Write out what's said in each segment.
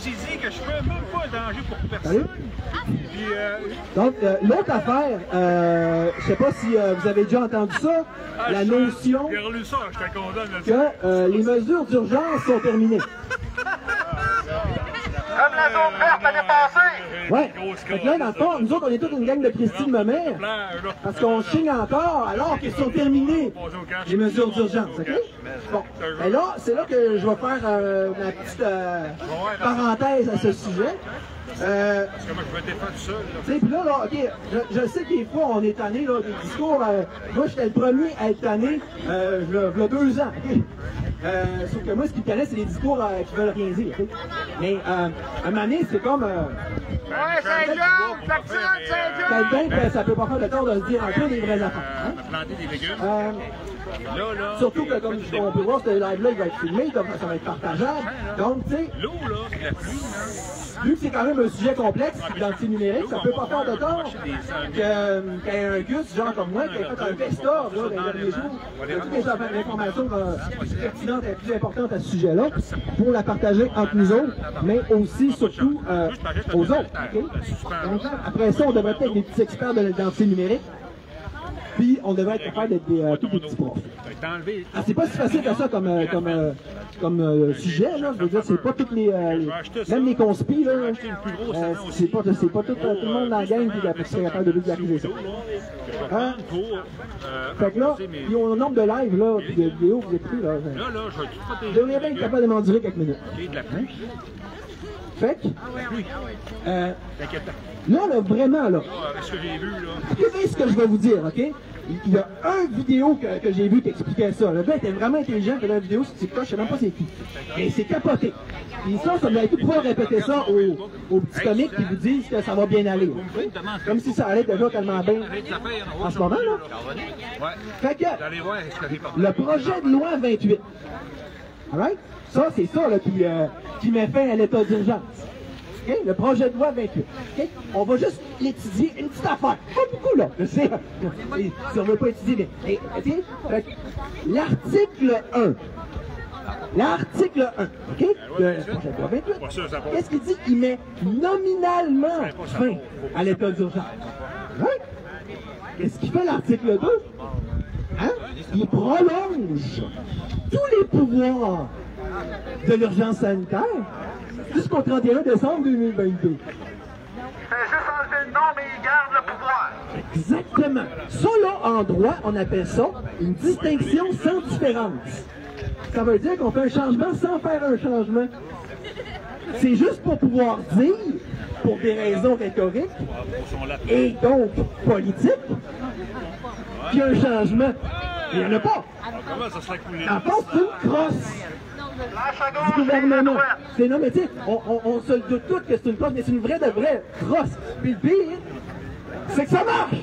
tu dis que je fais même pas danger pour personne. Puis, donc, l'autre affaire, je sais pas si vous avez déjà entendu ça, la notion j'ai relu ça, je te condamne que les mesures d'urgence sont terminées. Comme la zone verte l'année passée! Ouais. Fait que là, dans le fond, nous autres, on est toute une gang de Christine Mamère, parce qu'on chigne encore alors qu'ils sont terminés, les mesures d'urgence, OK? Bon, et là, c'est là que je vais faire ma petite parenthèse à ce sujet. Parce que moi, je vais défendre tout seul. Puis là, OK, je sais que des fois, on est tanné, là, des discours. Moi, j'étais le premier à être tanné, il y a 2 ans, OK? Sauf que moi, ce qui me connaît, c'est les discours qui veulent rien dire, OK? Mais, à un moment donné, c'est comme... Ouais, Saint-Jean! Saint-Jean! quelqu'un que ça peut pas faire le temps de se dire un peu des vraies affaires. Hein? Planter des légumes. Surtout que, comme on peut voir, ce live-là, il va être filmé, donc ça va être partageable. Donc, tu sais... L'eau, là, c'est la pluie, là. Vu que c'est quand même un sujet complexe, l'identité numérique, ça peut pas faire de tort qu'il y ait un Gus, genre comme moi, qui a fait un best-of dans les derniers jours, de toutes les informations pertinentes et plus importantes à ce sujet-là, pour la partager entre nous autres, mais aussi, surtout, aux autres. Okay? Donc, après ça, on devrait être des petits experts de l'identité numérique, puis on devrait être capable d'être tous des petits profs. Ah, c'est pas si facile que ça comme sujet, là. Je veux dire, c'est pas toutes les... même les conspis, là. C'est pas tout le monde dans la gang qui serait capable de vulgariser ça. Hein? Fait que là, puis au nombre de lives, là, puis de vidéos que vous avez pris, là, je devrais bien être capable de m'endurer quelques minutes. Hein? Fait que, là, vraiment, là, écoutez ce que je vais vous dire, OK? Il y a une vidéo que j'ai vue qui expliquait ça. Le gars était vraiment intelligent, il a une vidéo sur TikTok, je sais même pas c'est qui. Et c'est capoté. Et ça vous avez pu pouvoir répéter ça aux petits comiques qui vous disent que ça va bien aller. Okay? Comme si ça allait déjà tellement bien en ce moment, là. Fait que, le projet de loi 28, alright? Ça, c'est ça là, qui met fin à l'état d'urgence. Okay? Le projet de loi 28. Okay? On va juste l'étudier, une petite affaire. Pas beaucoup, là. Je sais. Si on ne veut pas étudier, mais... Okay? L'article 1. L'article 1, OK? Le projet de loi 28. Qu'est-ce qu'il dit? Il met nominalement fin à l'état d'urgence. Right? Qu'est-ce qu'il fait l'article 2? Hein? Il prolonge tous les pouvoirs de l'urgence sanitaire jusqu'au 31 décembre 2022. C'est juste enlever le nom, mais il garde le pouvoir. Exactement. Ça, là, en droit, on appelle ça une distinction sans différence. Ça veut dire qu'on fait un changement sans faire un changement. C'est juste pour pouvoir dire, pour des raisons rhétoriques et donc politiques, qu'il y a un changement. Il n'y en a pas. En fait, c'est une crosse du gouvernement. C'est non, mais tu sais, on se le doute tous que c'est une crosse, mais c'est une vraie de vraie crosse. Puis le pire, c'est que ça marche!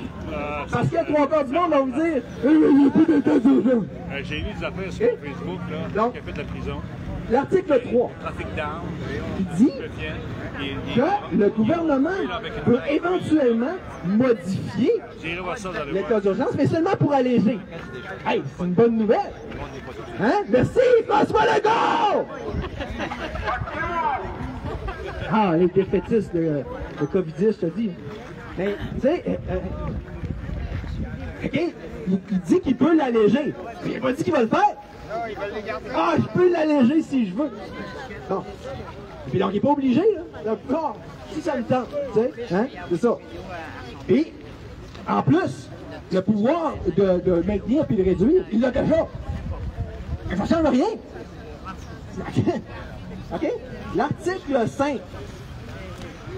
Parce qu'il y a 3/4 du monde va vous dire il n'y a plus d'état d'urgence. J'ai lu des affaires sur Facebook là, qui a fait de la prison. L'article 3 Trafic d'armes. qui dit que le gouvernement peut éventuellement modifier l'état d'urgence, mais seulement pour alléger. Hey, c'est une bonne nouvelle! Hein? Merci, François Legault! Ah, les défaitistes de Covidistes, je te dis. Mais, tu sais, OK, il dit qu'il peut l'alléger. Mais il n'a pas dit qu'il va le faire. Non, il va les garder. Ah, je peux l'alléger si je veux. Bon. Et puis donc, il n'est pas obligé, là. D'accord. Si ça me tente, tu sais, hein, c'est ça. Et, en plus, le pouvoir de maintenir puis de réduire, il l'a déjà. Mais ça ne change rien. OK? L'article 5.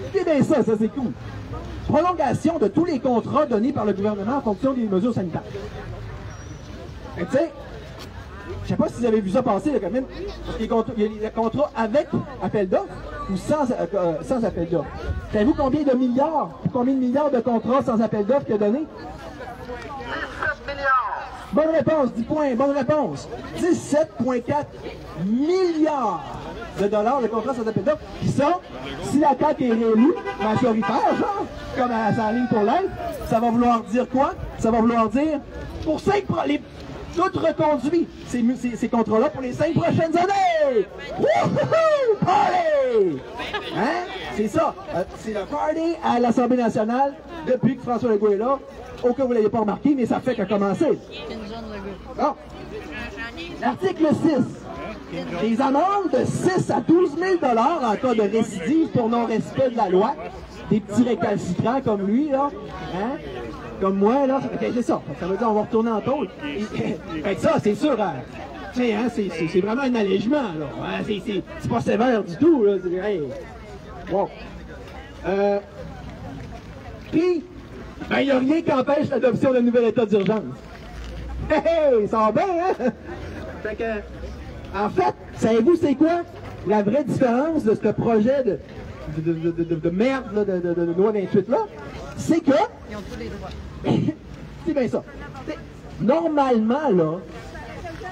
Écoutez bien ça c'est cool. Prolongation de tous les contrats donnés par le gouvernement en fonction des mesures sanitaires. Tu sais, je sais pas si vous avez vu ça passer, là, quand même, parce qu'il y a des contrats avec appel d'offres ou sans appel d'offres. Savez-vous combien de milliards de contrats sans appel d'offres qu'il a donné? 17 milliards. Bonne réponse, 10 points, bonne réponse. 17,4 milliards de dollars de contrats sans appel d'offres. Puis ça, si la CAQ est réélue, majoritaire, genre, comme à sa ligne pour l'être, ça va vouloir dire quoi? Ça va vouloir dire, pour 5 tout reconduit, ces contrats-là pour les 5 prochaines années! Wouhou! Allez! C'est ça. C'est le party à l'Assemblée nationale depuis que François Legault est là. Au cas où vous ne l'avez pas remarqué, mais ça fait qu'à commencer. Bon. L'article 6. Les amendes de 6 à 12 000 $ en cas de récidive pour non-respect de la loi. Des petits récalcitrants comme lui, là. Hein? Comme moi, là. C'est ça. Ça veut dire qu'on va retourner en tôle. Fait que ça, c'est sûr. Hein, c'est vraiment un allègement, là. Hein, c'est pas sévère du tout, là. Hey. Bon. Puis, ben, il n'y a rien qui empêche l'adoption d'un nouvel état d'urgence. Hey, ça va bien, hein? Fait que, en fait, savez-vous c'est quoi la vraie différence de ce projet de merde là, de loi 28 là? C'est que... Ils ont tous les droits. C'est bien ça. Normalement, là,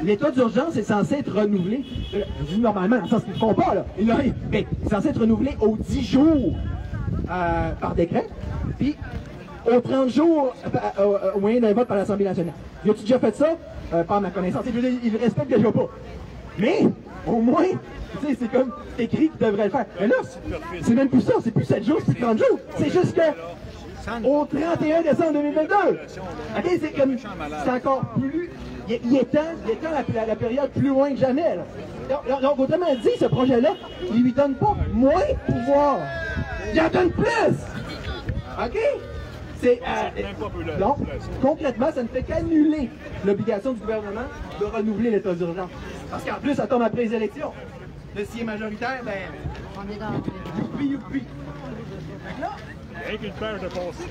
l'état d'urgence est censé être renouvelé. Je dis normalement, dans le sens qu'ils ne font pas, là. Il est censé être renouvelé aux 10 jours par décret, puis aux 30 jours au moyen d'un vote par l'Assemblée nationale. Y a-tu déjà fait ça? Par ma connaissance. Il ne respecte déjà pas. Mais, au moins, tu sais, c'est comme écrit qu'il devrait le faire. Mais là, c'est même plus ça. C'est plus 7 jours, c'est 30 jours. C'est juste que au 31 décembre 2022. OK, c'est comme... C'est encore plus... Il est temps la période plus loin que jamais. Là. Donc, autrement dit, ce projet-là, il lui donne pas moins de pouvoir. Il en donne plus! OK? Donc, concrètement, ça ne fait qu'annuler l'obligation du gouvernement de renouveler l'état d'urgence. Parce qu'en plus, ça tombe après les élections. Là, s'il est majoritaire, ben... On est dans le... Youpi. Fait que là... Rien qu'une paire de passés.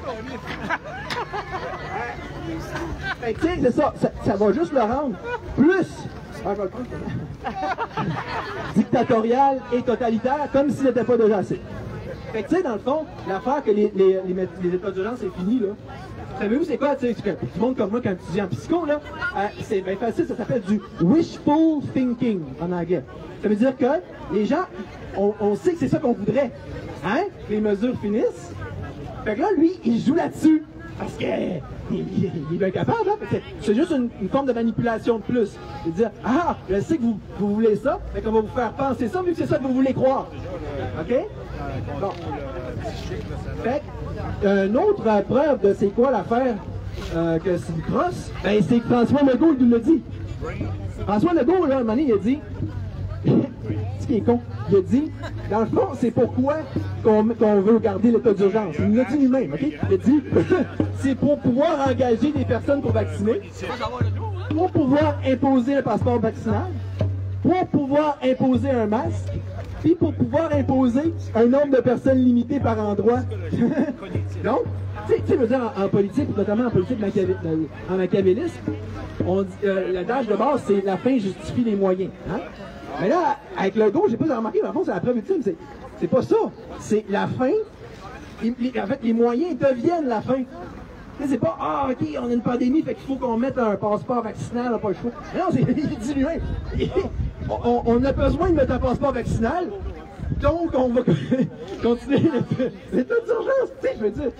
Fait que tu sais, c'est ça. Ça va juste le rendre plus... dictatorial et totalitaire, comme s'il n'était pas déjà assez. Fait que tu sais, dans le fond, l'affaire que les états d'urgence, c'est fini, là. Savez-vous, c'est quoi, tu sais, tout le monde comme moi, quand tu étudies en psycho, là, c'est bien facile, ça s'appelle du wishful thinking, en anglais. Ça veut dire que les gens, on sait que c'est ça qu'on voudrait, hein, que les mesures finissent. Fait que là, lui, il joue là-dessus, parce que il est bien capable, hein. C'est juste une forme de manipulation de plus. De dire, ah, je sais que vous voulez ça, fait qu'on va vous faire penser ça, vu que c'est ça que vous voulez croire. OK? Bon. Fait une autre preuve de c'est quoi l'affaire que c'est une crosse, ben c'est que François Legault il nous l'a dit. François Legault, là, à un moment donné, il a dit, ce qui est con, il a dit, dans le fond, c'est pourquoi qu'on veut garder l'état d'urgence. Il nous l'a dit lui-même, OK? Il a dit, c'est pour pouvoir engager des personnes pour vacciner, pour pouvoir imposer un passeport vaccinal, pour pouvoir imposer un masque, puis pour pouvoir imposer un nombre de personnes limitées par endroit. Donc, tu sais, je veux dire, en politique, notamment en politique en machiavélisme, on dit, l'adage de base, c'est la fin justifie les moyens. Hein? Mais là, avec le go, j'ai pas remarqué, mais en fond, c'est la preuve ultime, c'est pas ça. C'est la fin, en fait, les moyens deviennent la fin. C'est pas, ah, OK, on a une pandémie, fait qu'il faut qu'on mette un passeport vaccinal, on n'a pas le choix. Mais non, il dit lui-même. On a besoin de mettre un passeport vaccinal, donc on va continuer l'état d'urgence. Tu sais, je veux dire,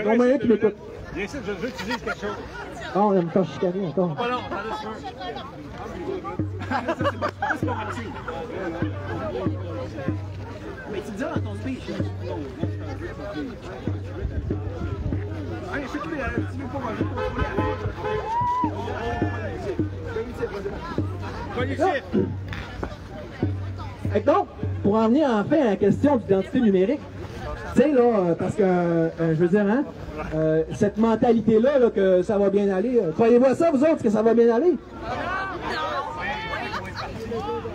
non, mais tu m'écoutes. Bien sûr, je veux utiliser quelque chose. Ah, on va me faire chicaner encore. Oh non, on c'est pas merci. Mais tu me dis dans ton speech. Allez, c'est tout, tu veux pas manger. Et donc, pour en venir enfin à la question d'identité numérique, tu sais, là, parce que, je veux dire, hein, cette mentalité-là, là, que ça va bien aller, croyez-vous à ça, vous autres, que ça va bien aller?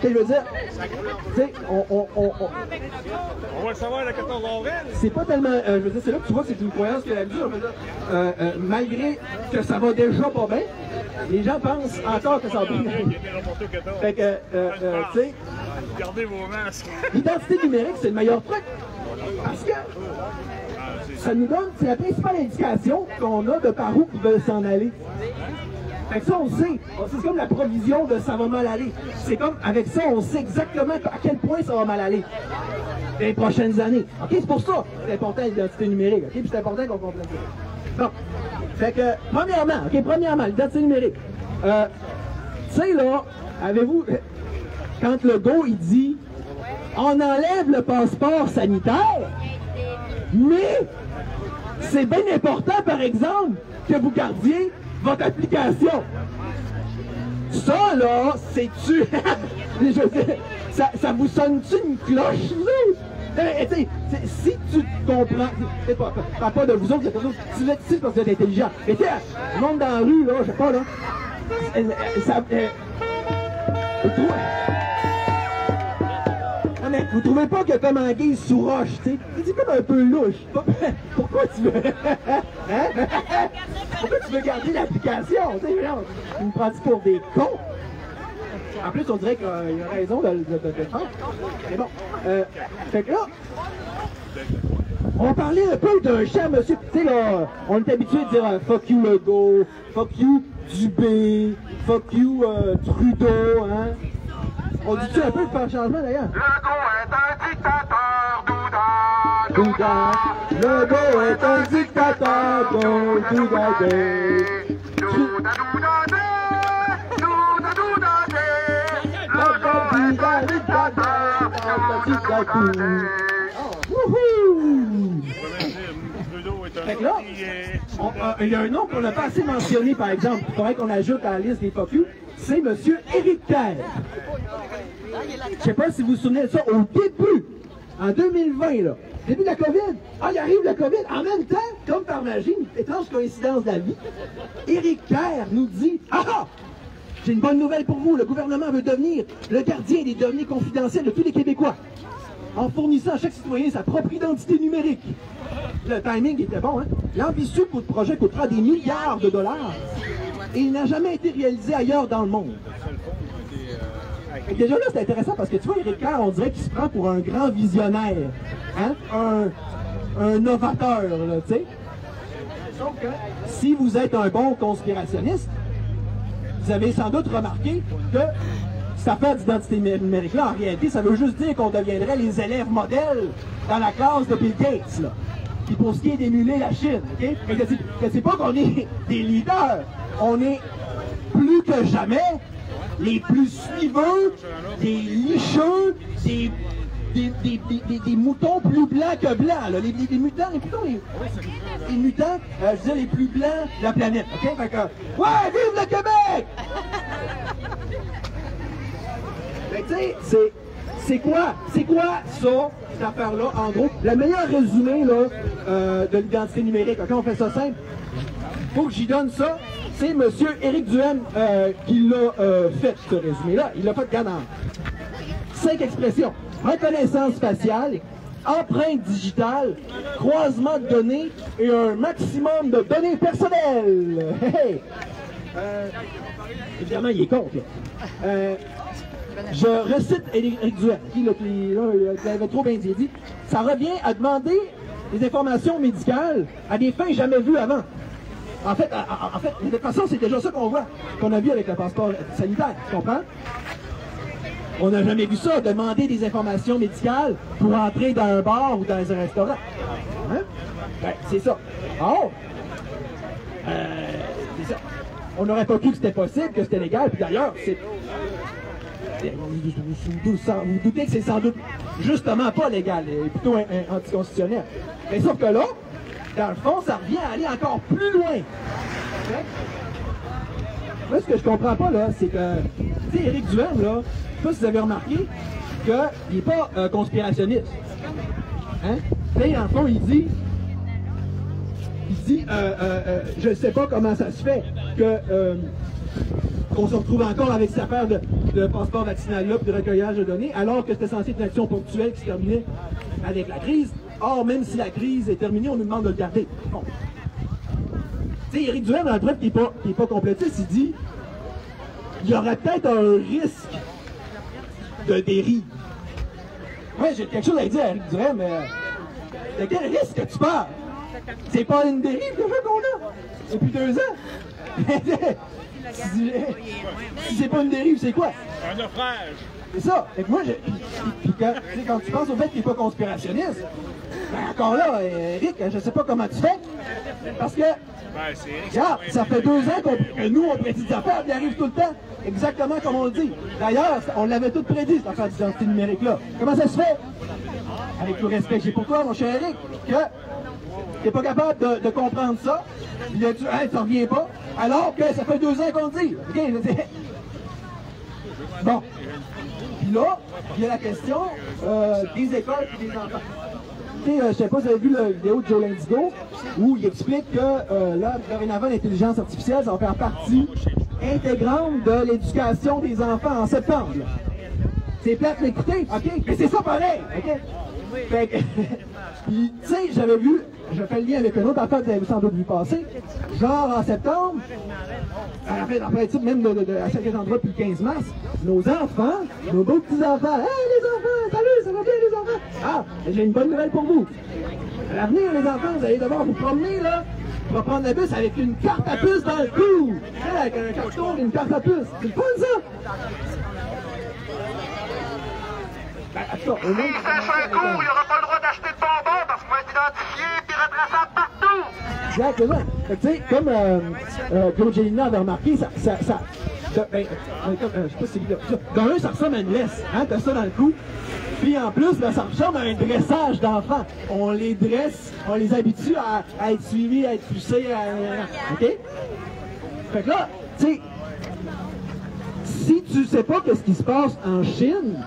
Je veux dire, tu sais, On va le savoir le 14 avril. C'est pas tellement, je veux dire, c'est là que tu vois que c'est une croyance que la mesure, malgré que ça va déjà pas bien, les gens pensent encore que ça va bien aller. Fait que, tu sais, gardez vos masques. L'identité numérique, c'est le meilleur truc. Parce que ça nous donne, c'est la principale indication qu'on a de par où ils veulent s'en aller. Fait que ça, on sait. C'est comme la provision de ça va mal aller. C'est comme, avec ça, on sait exactement à quel point ça va mal aller dans les prochaines années. OK? C'est pour ça que c'est important l'identité numérique. OK? Puis c'est important qu'on comprenne ça. Bon. Fait que, premièrement, l'identité numérique. Tu sais, là, avez-vous... Quand le go, il dit on enlève le passeport sanitaire, mais c'est bien important, par exemple, que vous gardiez votre application. Ça, là, c'est-tu... Je veux dire, ça vous sonne-tu une cloche, vous? Si tu comprends, pas de vous autres, tu l'as ici parce que vous êtes intelligent. Mais tu sais, le monde dans la rue, là, je sais pas, là, vous trouvez pas que comme anguille sous roche, tu sais, c'est comme un peu louche. Pourquoi tu veux... Hein? Pourquoi tu veux garder l'application? Tu me prends-tu pour des cons? En plus, on dirait qu'il y a raison de le faire. Mais bon. Fait que là, on parlait un peu d'un cher monsieur. Tu sais, là, on est habitué de dire fuck you Legault, fuck you Dubé, fuck you Trudeau, hein. On dit-tu un peu de faire changement d'ailleurs? Legault est un dictateur, Douda. Legault est un dictateur, Douda. Fait que là, il y a un nom qu'on n'a pas assez mentionné, par exemple, il faudrait qu'on ajoute à la liste des fuck you, c'est M. Éric Kerr. Je ne sais pas si vous vous souvenez de ça, au début, en 2020, là, début de la COVID, il arrive la COVID, en même temps, comme par magie, une étrange coïncidence de la vie, Éric Kerr nous dit « Ah! J'ai une bonne nouvelle pour vous, le gouvernement veut devenir le gardien des données confidentielles de tous les Québécois, en fournissant à chaque citoyen sa propre identité numérique. » Le timing était bon, hein? L'ambitieux projet coûtera des milliards de dollars et il n'a jamais été réalisé ailleurs dans le monde. Et déjà là, c'est intéressant parce que tu vois, Éric Kerr, on dirait qu'il se prend pour un grand visionnaire, hein? Un novateur, là, tu sais. Sauf que si vous êtes un bon conspirationniste, vous avez sans doute remarqué que cette affaire d'identité numérique-là, en réalité, ça veut juste dire qu'on deviendrait les élèves modèles dans la classe de Bill Gates, là. Puis pour ce qui est d'émuler la Chine, OK? C'est pas qu'on est des leaders, on est plus que jamais les plus suiveux, des licheux, des moutons plus blancs que blancs, là. Les mutants, les mutants, je veux dire, les plus blancs de la planète, OK? Fait que, ouais, vive le Québec! Fait que, tu sais, c'est quoi ça, cette affaire-là, en gros? Le meilleur résumé, là, de l'identité numérique, OK? On fait ça simple. Faut que j'y donne ça. C'est M. Éric Duhaime qui l'a fait, ce résumé-là. Il l'a fait gagnant. 5 expressions. Reconnaissance faciale, empreinte digitale, croisement de données et un maximum de données personnelles. Hey! Évidemment, il est contre, là. Je recite Éric Duhaime, qui l'avait trop bien dit. Ça revient à demander des informations médicales à des fins jamais vues avant. En fait, de toute façon, c'est déjà ça qu'on a vu avec le passeport sanitaire, tu comprends? On n'a jamais vu ça, demander des informations médicales pour entrer dans un bar ou dans un restaurant. Hein? Ben, c'est ça. Oh! C'est ça. On n'aurait pas cru que c'était possible, que c'était légal, puis d'ailleurs, c'est... Vous doutez que c'est sans doute justement pas légal, plutôt anticonstitutionnel. Mais sauf que là, dans le fond, ça revient à aller encore plus loin. Okay? Moi, ce que je comprends pas, là, c'est que, tu sais, Éric Duhaime, là, je sais pas si vous avez remarqué qu'il n'est pas conspirationniste. Hein? Tu sais, en fond, il dit, je ne sais pas comment ça se fait qu'on se retrouve encore avec cette affaire de passeport vaccinal-là et de recueillage de données, alors que c'était censé être une action ponctuelle qui se terminait avec la crise. Or, même si la crise est terminée, on nous demande de le garder. Bon. Tu sais, Éric Duhaime, dans le preuve qui n'est pas complétiste, il dit il y aurait peut-être un risque de dérive. Ouais, j'ai quelque chose à dire à Éric Duhaime, mais de quel risque que tu parles? C'est pas une dérive déjà qu'on a depuis 2 ans. Si c'est pas une dérive, c'est quoi? Un naufrage. C'est ça. Et moi, quand tu penses au fait qu'il n'est pas conspirationniste, ben encore là, Éric, je sais pas comment tu fais, parce que Regarde, ça fait 2 ans que nous, on prédit des affaires, puis il arrive tout le temps, exactement comme on le dit. D'ailleurs, on l'avait tout prédit, cette affaire d'identité numérique-là. Comment ça se fait? Avec tout le respect que j'ai pour toi, mon cher Eric, que t'es pas capable de comprendre ça, puis là, tu hey, t'en reviens pas, alors que ça fait 2 ans qu'on le dit. OK, je veux dire... Bon. Puis là, il y a la question des écoles et des enfants. Je ne sais pas si vous avez vu la vidéo de Joe Lindigo où il explique que là, dorénavant, l'intelligence artificielle, ça va faire partie intégrante de l'éducation des enfants en septembre. C'est plate d'écouter, OK? Mais c'est ça pareil, OK? Fait que, puis, tu sais, j'avais vu, je fais le lien avec un autre affaire que vous avez sans doute vu passer, genre en septembre, en principe même à certains endroits depuis le 15 mars, nos enfants, nos beaux petits-enfants, hey les enfants, salut, ça va bien les enfants? Ah, j'ai une bonne nouvelle pour vous. À l'avenir, les enfants, vous allez devoir vous promener, là, pour prendre le bus avec une carte à puce dans le cou. Avec un carton et une carte à puce. C'est le fun, ça? Ben, attends, S'il sèche un cours, il n'aura pas le droit d'acheter de bonbons parce qu'il va être identifié et retraçable partout. Exactement. Tu sais, comme Claude Gélina avait remarqué, je sais pas si c'est dans un, ça ressemble à une laisse, hein, t'as ça dans le cou. Puis en plus, là, ça ressemble à un dressage d'enfants. On les dresse, on les habitue à être suivis, à être poussés, OK? Fait que là, tu sais, si tu sais pas qu'est-ce qui se passe en Chine,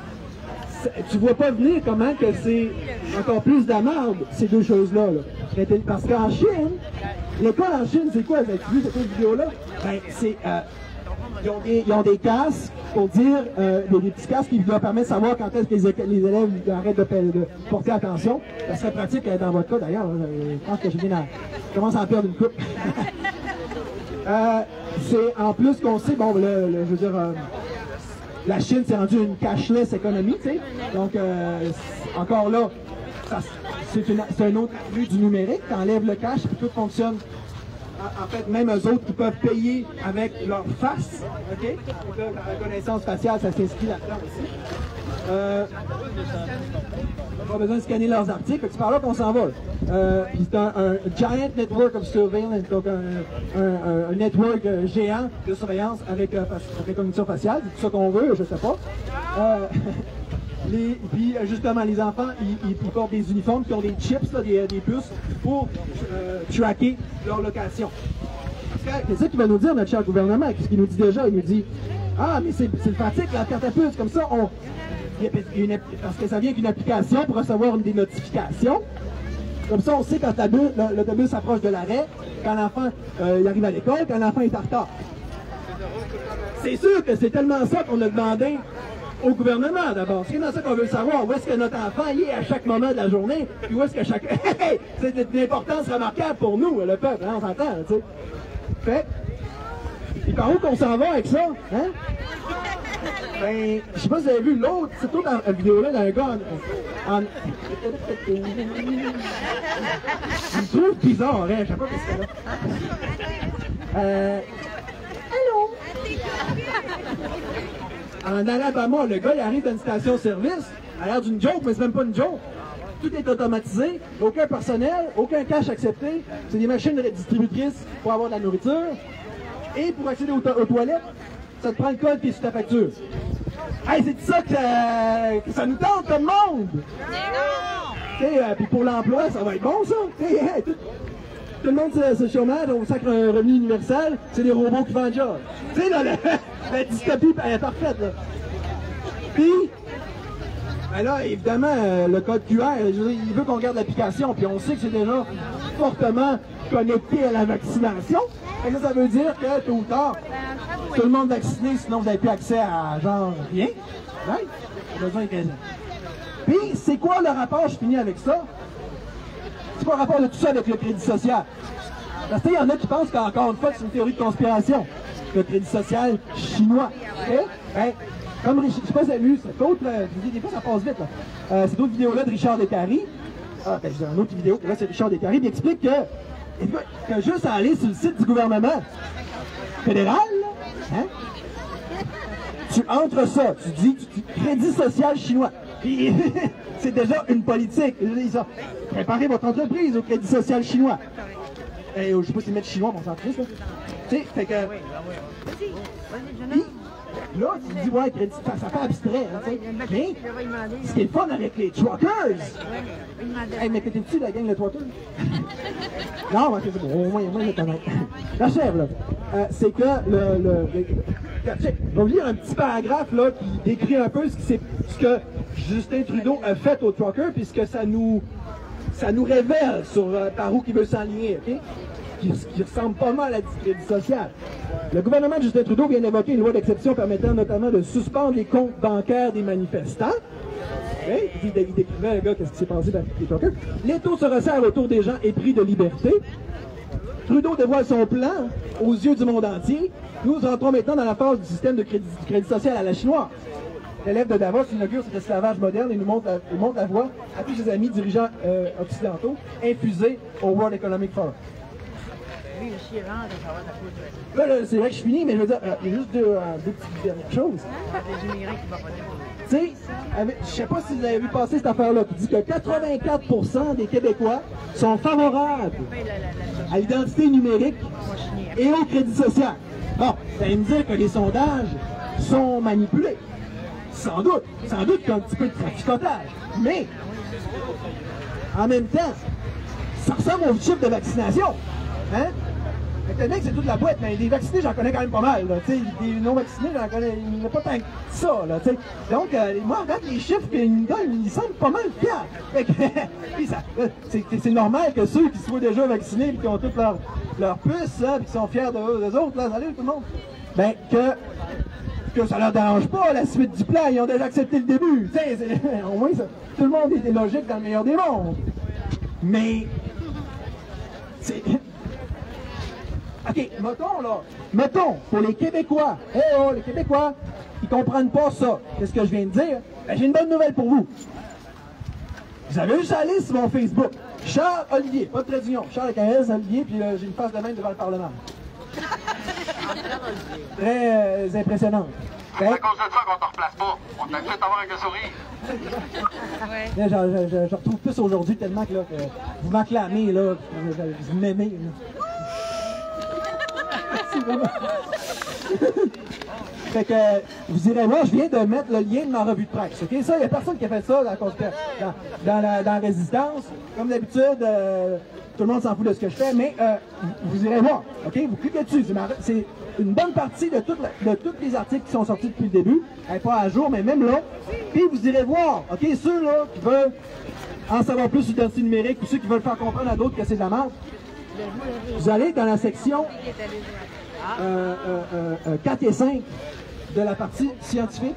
tu vois pas venir comment que c'est encore plus d'amende, ces deux choses-là. Là. Parce qu'en Chine, l'école en Chine, c'est quoi? Vous avez vu cette vidéo-là? Ben, c'est... ils ont des casques pour dire, des petits casques qui doivent permettre de savoir quand est-ce que les élèves arrêtent de porter attention. Ça serait pratique dans votre cas d'ailleurs. Je pense que je commence à en perdre une coupe. C'est en plus qu'on sait, bon, je veux dire, la Chine s'est rendue une cashless économie, tu sais. Donc, encore là, c'est un autre vue du numérique. Tu enlèves le cash et tout fonctionne. En fait, même eux autres qui peuvent payer avec leur face, OK? Donc là, la reconnaissance faciale, ça s'inscrit là-dedans aussi. Pas besoin de scanner leurs articles, c'est par là qu'on s'en va. C'est un giant network of surveillance, donc un network géant de surveillance avec recognition faciale, c'est tout ça qu'on veut, je sais pas. Puis justement, les enfants, ils portent des uniformes qui ont des chips, là, des puces, pour tracker leur location. C'est ça qu'il va nous dire, notre cher gouvernement, ce qu'il nous dit déjà. Il nous dit, ah, mais c'est le pratique, la carte à puce, comme ça, parce que ça vient avec une application pour recevoir des notifications. Comme ça, on sait quand l'autobus s'approche de l'arrêt, quand l'enfant il arrive à l'école, quand l'enfant est en retard. C'est sûr que c'est tellement ça qu'on a demandé au gouvernement d'abord. C'est dans ça qu'on veut savoir. Où est-ce que notre enfant y est à chaque moment de la journée, puis où est-ce que chaque... c'est une importance remarquable pour nous, le peuple, hein, on s'entend, tu sais. Fait, et par où qu'on s'en va avec ça, hein? Ben, je sais pas si vous avez vu l'autre, c'est tout dans la vidéo-là d'un gars il me trouve bizarre, hein? Je sais pas qu'est-ce que c'est là. Allô? En Alabama, le gars, il arrive dans une station-service, à l'air d'une joke, mais c'est même pas une joke. Tout est automatisé, aucun personnel, aucun cash accepté. C'est des machines distributrices pour avoir de la nourriture. Et pour accéder aux toilettes, ça te prend le code qui est sur ta facture. Hey, c'est ça que ça nous tente comme monde! Puis pour l'emploi, ça va être bon, ça! Tout le monde se chômage, on sacre un revenu universel, c'est des robots qui font le job. Tu sais, la dystopie est parfaite, là. Puis, ben là, évidemment, le code QR, il veut qu'on regarde l'application, puis on sait que c'est déjà fortement connecté à la vaccination. Et là, ça veut dire que, tôt ou tard, tout le monde vacciné, sinon vous n'avez plus accès à, genre, rien. Right? Besoin de... Puis, c'est quoi le rapport, je finis avec ça? C'est quoi le rapport de tout ça avec le crédit social? Parce qu'il y en a qui pensent qu'encore une fois, c'est une théorie de conspiration. Le crédit social chinois. Okay? Ben, comme je sais pas si vous avez vu, cette autre, des fois ça passe vite, là. Cette autre vidéo-là de Richard Descaries. Ah, ben, j'ai une autre vidéo, là c'est Richard Descaries, il explique que juste à aller sur le site du gouvernement fédéral, hein, tu entres ça, tu dis crédit social chinois. Puis c'est déjà une politique. Ils ont préparé votre entreprise au crédit social chinois. je sais pas s'ils mettent chinois, mais on s'en fout, là. Tu sais, fait que... Puis, là, tu te dis, ouais, crédit, ça fait abstrait, hein, tu sais. Mais, ce qui est le fun avec les truckers... Hey, mais t'étais-tu la gang de truckers? Non, mais c'est bon, au moins, je connais. La chèvre, là, c'est que check, je vais vous lire un petit paragraphe, là, qui décrit un peu ce que Justin Trudeau a fait aux truckers, puisque ça nous révèle sur par où il veut s'enligner, OK? Qui ressemble pas mal à du crédit social. Le gouvernement de Justin Trudeau vient d'évoquer une loi d'exception permettant notamment de suspendre les comptes bancaires des manifestants. Okay? Il décrivait, le gars, qu'est-ce qui s'est passé dans les truckers. Les taux se resserrent autour des gens épris de liberté. Trudeau dévoile son plan aux yeux du monde entier. Nous rentrons maintenant dans la phase du système de crédit social à la chinoise. L'élève de Davos inaugure cet esclavage moderne et nous montre la voie à tous ses amis dirigeants occidentaux infusés au World Economic Forum. Là, c'est vrai que je finis, mais je veux dire, il y a juste deux petites dernières choses. Tu sais, je sais pas si vous avez vu passer cette affaire-là, qui dit que 84% des Québécois sont favorables à l'identité numérique et au crédit social. Bon, ça veut me dire que les sondages sont manipulés. Sans doute qu'il y a un petit peu de traficotage. Mais, en même temps, ça ressemble au chiffre de vaccination. Hein? Étant donné que c'est toute la boîte, mais les vaccinés, j'en connais quand même pas mal. Des non-vaccinés, j'en connais, il n'y en a pas tant que ça. Là, donc, moi, regarde les chiffres qu'ils me donnent, ils semblent pas mal fiers. C'est normal que ceux qui soient déjà vaccinés et qui ont toutes leurs puces, et qui sont fiers d'eux autres, là, salut tout le monde, ben, que ça leur dérange pas la suite du plan, ils ont déjà accepté le début. Au moins, tout le monde était logique dans le meilleur des mondes. Mais, c'est... OK, mettons, pour les Québécois, les Québécois, ils comprennent pas ça. Qu'est-ce que je viens de dire? Ben, j'ai une bonne nouvelle pour vous. Vous avez juste aller sur mon Facebook. Charles Olivier, pas de trait d'union. Charles avec un S, Olivier, puis j'ai une face de même devant le Parlement. Très impressionnante. C'est à cause de ça qu'on te replace pas. On t'inquiète d'avoir avec le sourire. Je retrouve plus aujourd'hui tellement que, là, que vous m'acclamez, là, vous m'aimez. Fait que vous irez voir, je viens de mettre le lien de ma revue de presse. OK? Ça, il n'y a personne qui a fait ça dans la résistance. Comme d'habitude, tout le monde s'en fout de ce que je fais, mais vous irez voir. OK? Vous cliquez dessus. C'est une bonne partie de tous les articles qui sont sortis depuis le début. Elle n'est pas à jour, mais même là. Puis vous irez voir. OK? Ceux-là qui veulent en savoir plus sur l'identité numérique ou ceux qui veulent faire comprendre à d'autres que c'est de la merde. Vous allez dans la section 4 et 5 de la partie scientifique,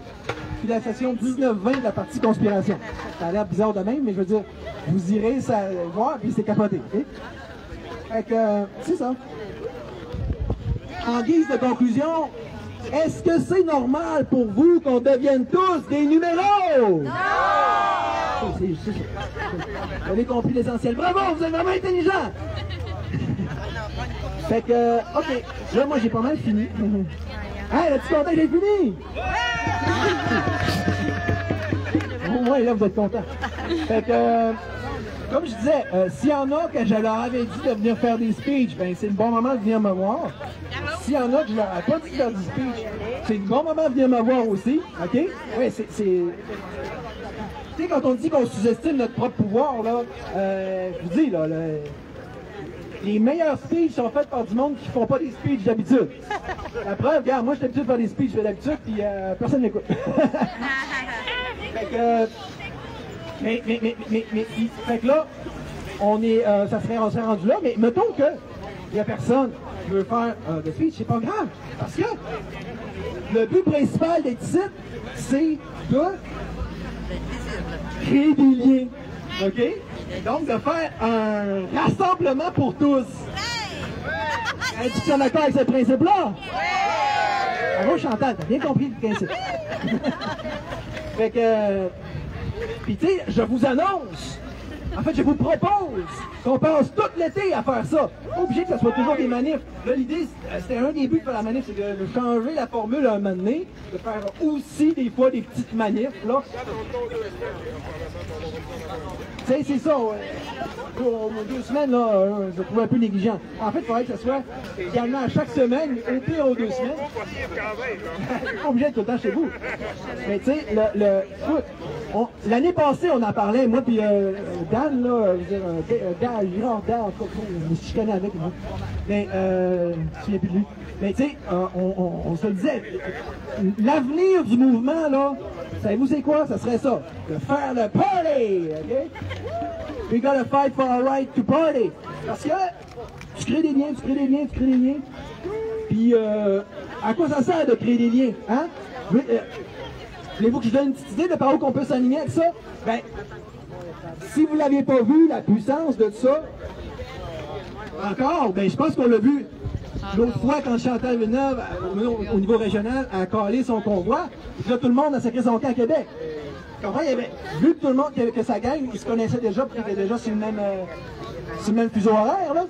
puis la section 19-20 de la partie conspiration. Ça a l'air bizarre de même, mais je veux dire, vous irez voir, puis c'est capoté. Okay? Fait que, c'est ça. En guise de conclusion, est-ce que c'est normal pour vous qu'on devienne tous des numéros? Non! C'est ça. Vous avez compris l'essentiel. Bravo, vous êtes vraiment intelligent! Fait que, OK, là, moi, j'ai pas mal fini. Hey, là-tu content que j'ai fini? Au moins, là, vous êtes content. Fait que, comme je disais, s'il y en a que je leur avais dit de venir faire des speeches, ben c'est le bon moment de venir me voir. S'il y en a que je leur ai pas dit de faire des speeches, c'est le bon moment de venir me voir aussi. OK? Oui, c'est... Tu sais, quand on dit qu'on sous-estime notre propre pouvoir, là, je vous dis, là, les meilleurs speeches sont faits par du monde qui font pas des speeches d'habitude. La preuve, regarde, moi je suis habitué de faire des speeches d'habitude, puis personne n'écoute. Fait que... Mais, fait que là, on serait rendu là, mais mettons que il y a personne qui veut faire de speech, c'est pas grave, parce que le but principal d'être ici, c'est de créer des liens, OK? Donc de faire un rassemblement pour tous. Est-ce que tu es d'accord avec ce principe-là? Bravo Chantal, t'as bien compris le principe. Fait que... Puis tu sais, je vous annonce En fait, je vous propose qu'on passe tout l'été à faire ça. Pas obligé que ce soit toujours des manifs. Là, l'idée, c'était un des buts de faire la manif, c'est de changer la formule à un moment donné, de faire aussi des fois des petites manifs, là. Tu sais, c'est ça. Pour 2 semaines, là, je trouve un peu négligent. En fait, il faudrait que ce soit également à chaque semaine, au pire aux 2 semaines. Pas obligé d'être tout le temps chez vous. Mais tu sais, l'année passée, on en parlait, moi puis Dan, là, Dan, Girard, Dan, je connais avec moi. Mais, je me souviens plus de lui. Mais tu sais, on se le disait, l'avenir du mouvement, là, savez-vous c'est quoi? Ça serait ça, de faire le party, ok? We gotta fight for our right to party. Parce que tu crées des liens, tu crée des liens, tu crée des liens. Puis, à quoi ça sert de créer des liens, hein? Voulez-vous que je donne une petite idée de par où qu'on peut s'aligner avec ça? Ben, si vous ne l'aviez pas vu, la puissance de ça, encore, ben, je pense qu'on l'a vu l'autre fois quand Chantal Villeneuve, au niveau régional, a calé son convoi. Là, tout le monde a sacré son camp à Québec. Comment il avait vu que tout le monde, que sa gang, ils se connaissaient déjà, puis ils étaient déjà sur le même fuseau horaire, là.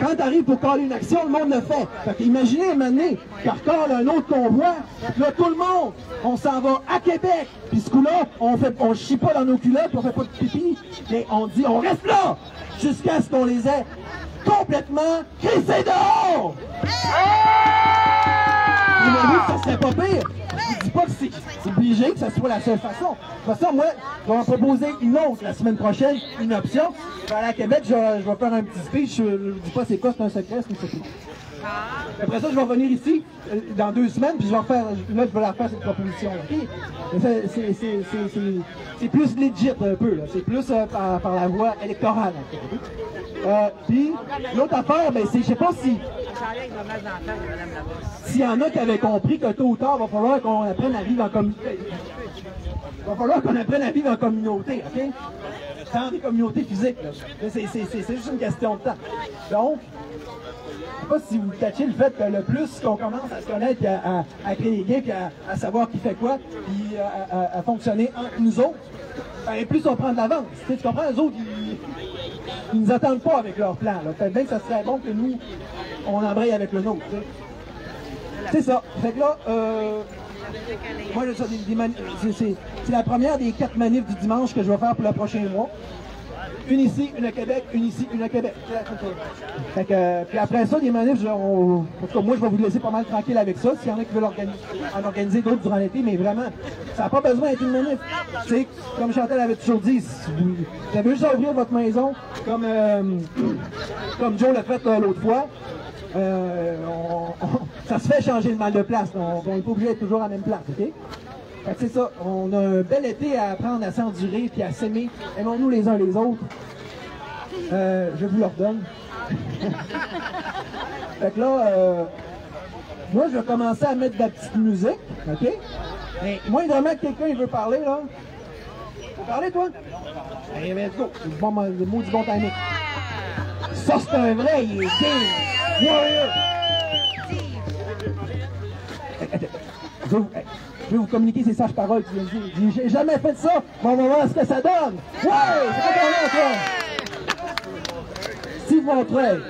Quand tu arrives pour caler une action, le monde le fait. Fait qu'imaginez un moment donné, quand cale un autre convoi, là, tout le monde, on s'en va à Québec. Puis ce coup-là, on chie pas dans nos culottes, puis on fait pas de pipi, mais on dit, on reste là, jusqu'à ce qu'on les ait complètement crissés dehors. Vous m'avez dit que ça serait pas pire. Je dis pas que c'est obligé que ça soit la seule façon. De toute façon, moi, je vais en proposer une autre la semaine prochaine, une option. Je vais aller à Québec, je vais faire un petit speech. Je ne dis pas c'est quoi, c'est un secret, c'est une secret. Après ça, je vais revenir ici dans 2 semaines, puis je vais faire, là, je vais la faire cette proposition. Okay? C'est plus legit un peu, là. C'est plus par la voie électorale. Puis, l'autre affaire, ben, c'est, je sais pas si... S'il y en a qui avaient compris que tôt ou tard, il va falloir qu'on apprenne à vivre en communauté. Il va falloir qu'on apprenne à vivre en communauté, OK? Dans des communautés physiques, là. C'est juste une question de temps. Donc, je sais pas si vous catchez le fait que le plus qu'on commence à se connaître, à créer des liens, puis à savoir qui fait quoi, puis à fonctionner entre nous autres, ben, plus on prend de l'avance. Tu comprends, les autres, ils nous attendent pas avec leur plan. Peut-être bien que ça serait bon que nous, on embraye avec le nôtre. C'est ça. Fait que là, moi, c'est la première des 4 manifs du dimanche que je vais faire pour le prochain mois. Une ici, une à Québec, une ici, une à Québec. Fait que, puis après ça, des manifs, en tout cas, moi, je vais vous laisser pas mal tranquille avec ça. S'il y en a qui veulent en organiser d'autres durant l'été, mais vraiment, ça n'a pas besoin d'être une manif. Tu sais, comme Chantal avait toujours dit, si vous avez juste à ouvrir votre maison, comme Joe l'a fait l'autre fois, ça se fait changer le mal de place. On n'est pas obligé d'être toujours à la même place, OK? Fait que c'est ça, on a un bel été à apprendre à s'endurer puis à s'aimer. Aimons-nous les uns les autres. Je vous l'ordonne. Fait que là, moi je vais commencer à mettre de la petite musique, OK? Mais moi, vraiment que quelqu'un veut parler, là. Tu veux parler, toi? Allez, let's go. C'est le mot du bon timing. Ça, c'est un vrai, il est King Warrior. Je vais vous communiquer ces sages paroles. J'ai jamais fait ça, mais on va voir ce que ça donne. Ouais! C'est pas qu'on ça! Steve Montreuil.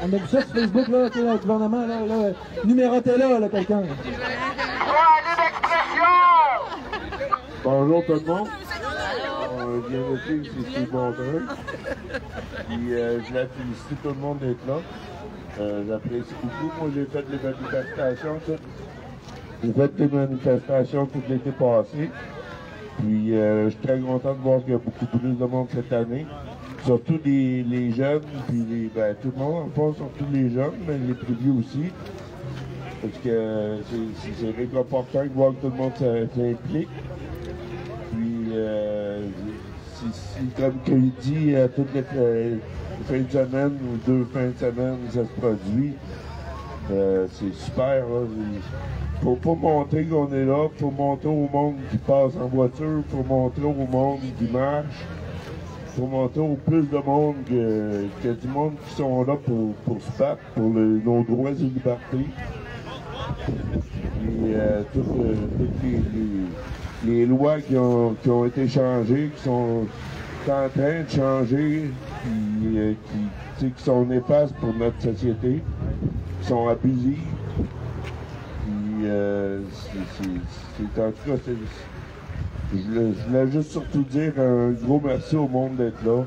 On a vu ça sur Facebook, là, le gouvernement, là, numérotez-là, là, quelqu'un. Bonjour tout le monde. Bien aussi, c'est Steve Montreuil. Puis je voulais féliciter tout le monde d'être là. J'apprécie beaucoup. Moi, j'ai fait des manifestations, tout. J'ai fait des manifestations tout l'été passé. Puis je suis très content de voir qu'il y a beaucoup plus de monde cette année. Surtout les jeunes, puis tout le monde, en fait, surtout les jeunes, mais les plus vieux aussi. Parce que c'est réconfortant de voir que tout le monde s'implique. Puis, comme il dit, toutes les fins de semaine ou 2 fins de semaine, ça se produit. C'est super, là. Faut montrer qu'on est là, faut montrer au monde qui passe en voiture, faut montrer au monde qui marche, faut montrer au plus de monde qu'il y a du monde qui sont là pour se battre pour nos droits et libertés. Et toutes les lois qui ont été changées, qui sont en train de changer, qui sont néfastes pour notre société, qui sont abusifs. Puis, c'est en tout cas, je voulais juste surtout dire un gros merci au monde d'être là.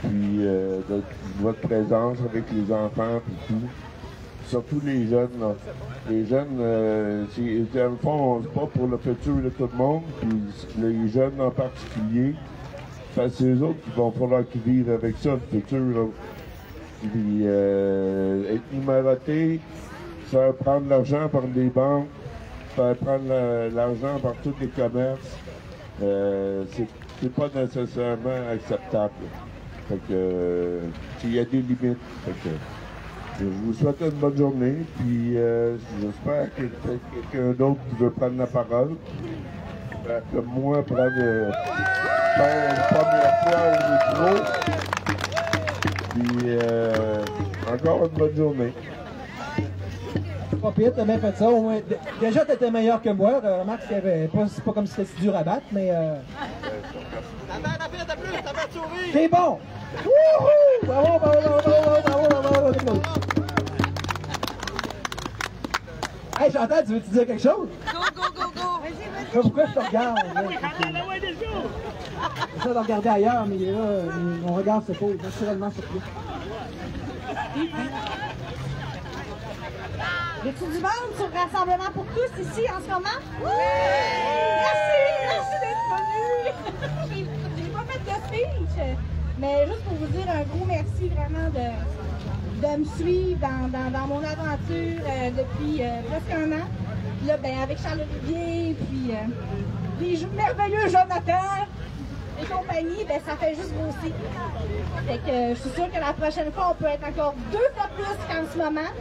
Puis de votre présence avec les enfants et tout. Surtout les jeunes. Là. Les jeunes, dans le fond, c'est pas pour le futur de tout le monde, puis les jeunes en particulier. C'est eux autres qui vont falloir qu'ils vivent avec ça, le futur. Là. Puis être numéroté, faire prendre l'argent par des banques, faire prendre l'argent par tous les commerces, c'est pas nécessairement acceptable. Fait que, il y a des limites. Fait que, je vous souhaite une bonne journée, puis j'espère qu'il y a quelqu'un d'autre qui veut prendre la parole. Comme moi, prendre une première fois au micro. Puis encore une bonne journée. Pas pire, t'as bien fait ça. Au moins, déjà, t'étais meilleur que moi. Remarque, c'est pas comme si c'était si dur à battre, mais... C'est bon! Wouhou! Bravo, bravo, bravo, bravo, bravo, bravo! Hey, Chantal, tu veux-tu dire quelque chose? Go, go, go, go! Vas-y, vas-y! Pourquoi je te regarde? C'est ça de regarder ailleurs, mais là, on regarde, c'est faux, naturellement surpris. Y a-tu du monde sur le Rassemblement pour tous ici en ce moment? Oui! Merci! Merci d'être venu! J'ai pas fait de speech, mais juste pour vous dire un gros merci vraiment de me suivre dans mon aventure depuis presque un an. Puis là, ben, avec Charles-Olivier, puis les merveilleux Jonathan et compagnie, ben, ça fait juste grossir. Fait que je suis sûre que la prochaine fois, on peut être encore 2 fois plus qu'en ce moment.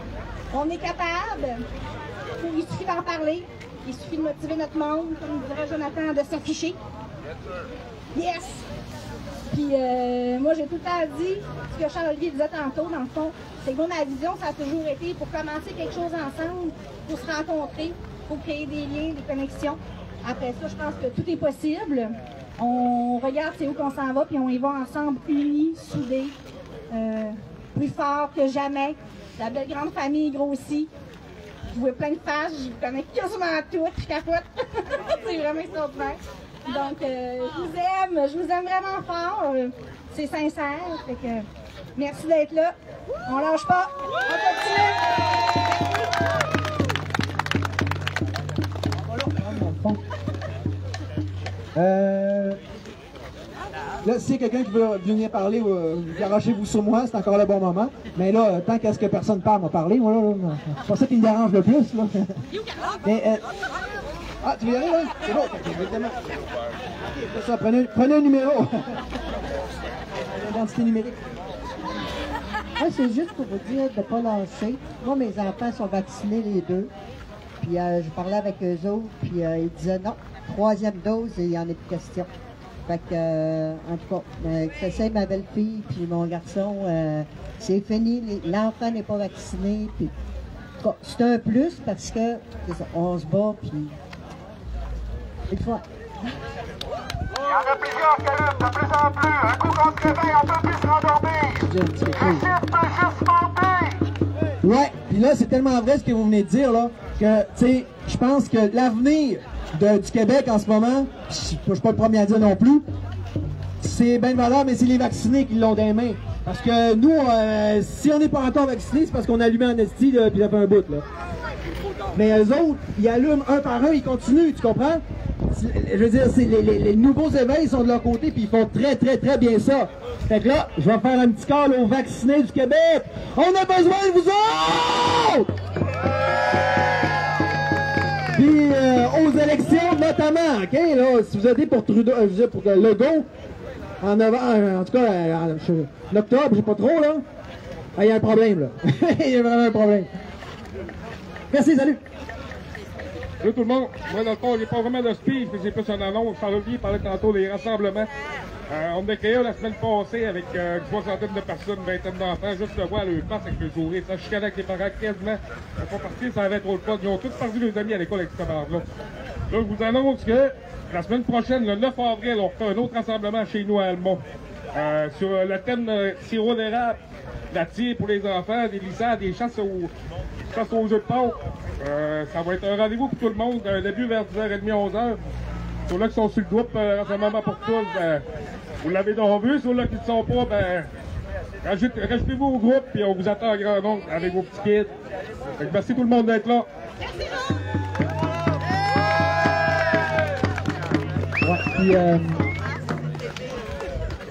On est capable. Il suffit d'en parler. Il suffit de motiver notre monde, comme dirait Jonathan, de s'afficher. Yes! Puis moi, j'ai tout le temps dit ce que Charles-Olivier disait tantôt, dans le fond, c'est que ma vision, ça a toujours été pour commencer quelque chose ensemble, pour se rencontrer, pour créer des liens, des connexions. Après ça, je pense que tout est possible. On regarde c'est où qu'on s'en va, puis on y va ensemble, unis, soudés, plus forts que jamais. La belle grande famille grossit. Je vois plein de faces, je vous connais quasiment toutes, je capote. C'est vraiment extraordinaire. Donc, je vous aime vraiment fort. C'est sincère. Fait que, merci d'être là. On lâche pas. On continue. Là, si quelqu'un qui veut venir parler, garochez-vous sur moi, c'est encore le bon moment. Mais là, tant qu'à ce que personne parle, m'a parlé, moi, là, c'est pas ça qui me dérange le plus, là. Mais, ah, tu veux y aller, là? C'est bon, évidemment. C'est ça, prenez un numéro. L'identité numérique. Moi, c'est juste pour vous dire de ne pas lâcher. Moi, mes enfants sont vaccinés les deux. Puis, je parlais avec eux autres, puis ils disaient non, 3e dose, et il n'y en a plus de question. Fait que, en tout cas, que c'est ma belle-fille puis mon garçon, c'est fini, l'enfant n'est pas vacciné, puis c'est un plus parce que ça, on se bat, puis une fois. Il y en a plusieurs qui allument de plus en plus. Un coup qu'on se réveille, on peut plus se rendormir. Le chiffre peut juste monter. Ouais, puis là, c'est tellement vrai ce que vous venez de dire, là, que, tu sais, je pense que l'avenir du Québec en ce moment, je suis pas le premier à dire non plus, c'est bien de valeur, mais c'est les vaccinés qui l'ont dans les mains. Parce que nous, si on n'est pas encore vaccinés, c'est parce qu'on a allumé en esti, puis ça fait un bout, là. Mais eux autres, ils allument un par un, ils continuent, tu comprends? Je veux dire, les nouveaux éveils sont de leur côté, puis ils font très, très, très bien ça. Fait que là, je vais faire un petit call aux vaccinés du Québec. On a besoin de vous autres! Puis aux élections notamment, OK? Là, si vous êtes pour Trudeau, pour Legault, en novembre, en tout cas, en octobre, je sais pas trop, là. Ah, il y a un problème, là. Il y a vraiment un problème. Merci, salut! Là, tout le monde, moi, dans le fond, j'ai pas vraiment de speech, mais j'ai plus une annonce. Olivier parlait tantôt des rassemblements. On a créé la semaine passée avec une soixantaine de personnes, une vingtaine d'enfants, juste le voir le passe avec le jouré. Ça, je suis avec les parents quasiment. Ils sont partis, ça avait trop de fun. Ils ont tous perdu leurs amis à l'école avec cette camarade-là. Là, je vous annonce que la semaine prochaine, le 9 avril, on fait un autre rassemblement chez nous à Almont. Sur le thème sirop d'érable, la tire pour les enfants, des lissades, des chasses aux jeux de Pâques. Ça va être un rendez-vous pour tout le monde, un début vers 10h30, 11h. Ceux-là qui sont sur le groupe Rassemblement pour tous, vous l'avez donc vu. Ceux-là qui ne sont pas, rajoutez-vous au groupe, puis on vous attend en grand nombre avec vos petits kits. Merci tout le monde d'être là. Ouais, puis,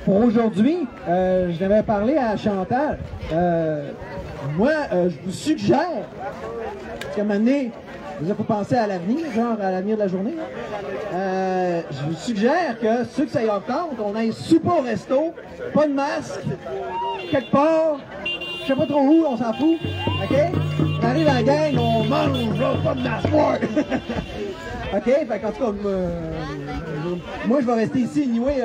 pour aujourd'hui, je devais parler à Chantal. Moi, je vous suggère, parce qu'à un moment donné, vous faut penser à l'avenir, genre à l'avenir de la journée. Je vous suggère que ceux que ça y tente, on aille souper au resto, pas de masque, quelque part, je sais pas trop où, on s'en fout, ok? On arrive à la gang, on mange, là, pas de masque, ok? Fait qu'en tout cas, moi je vais rester ici, anyway,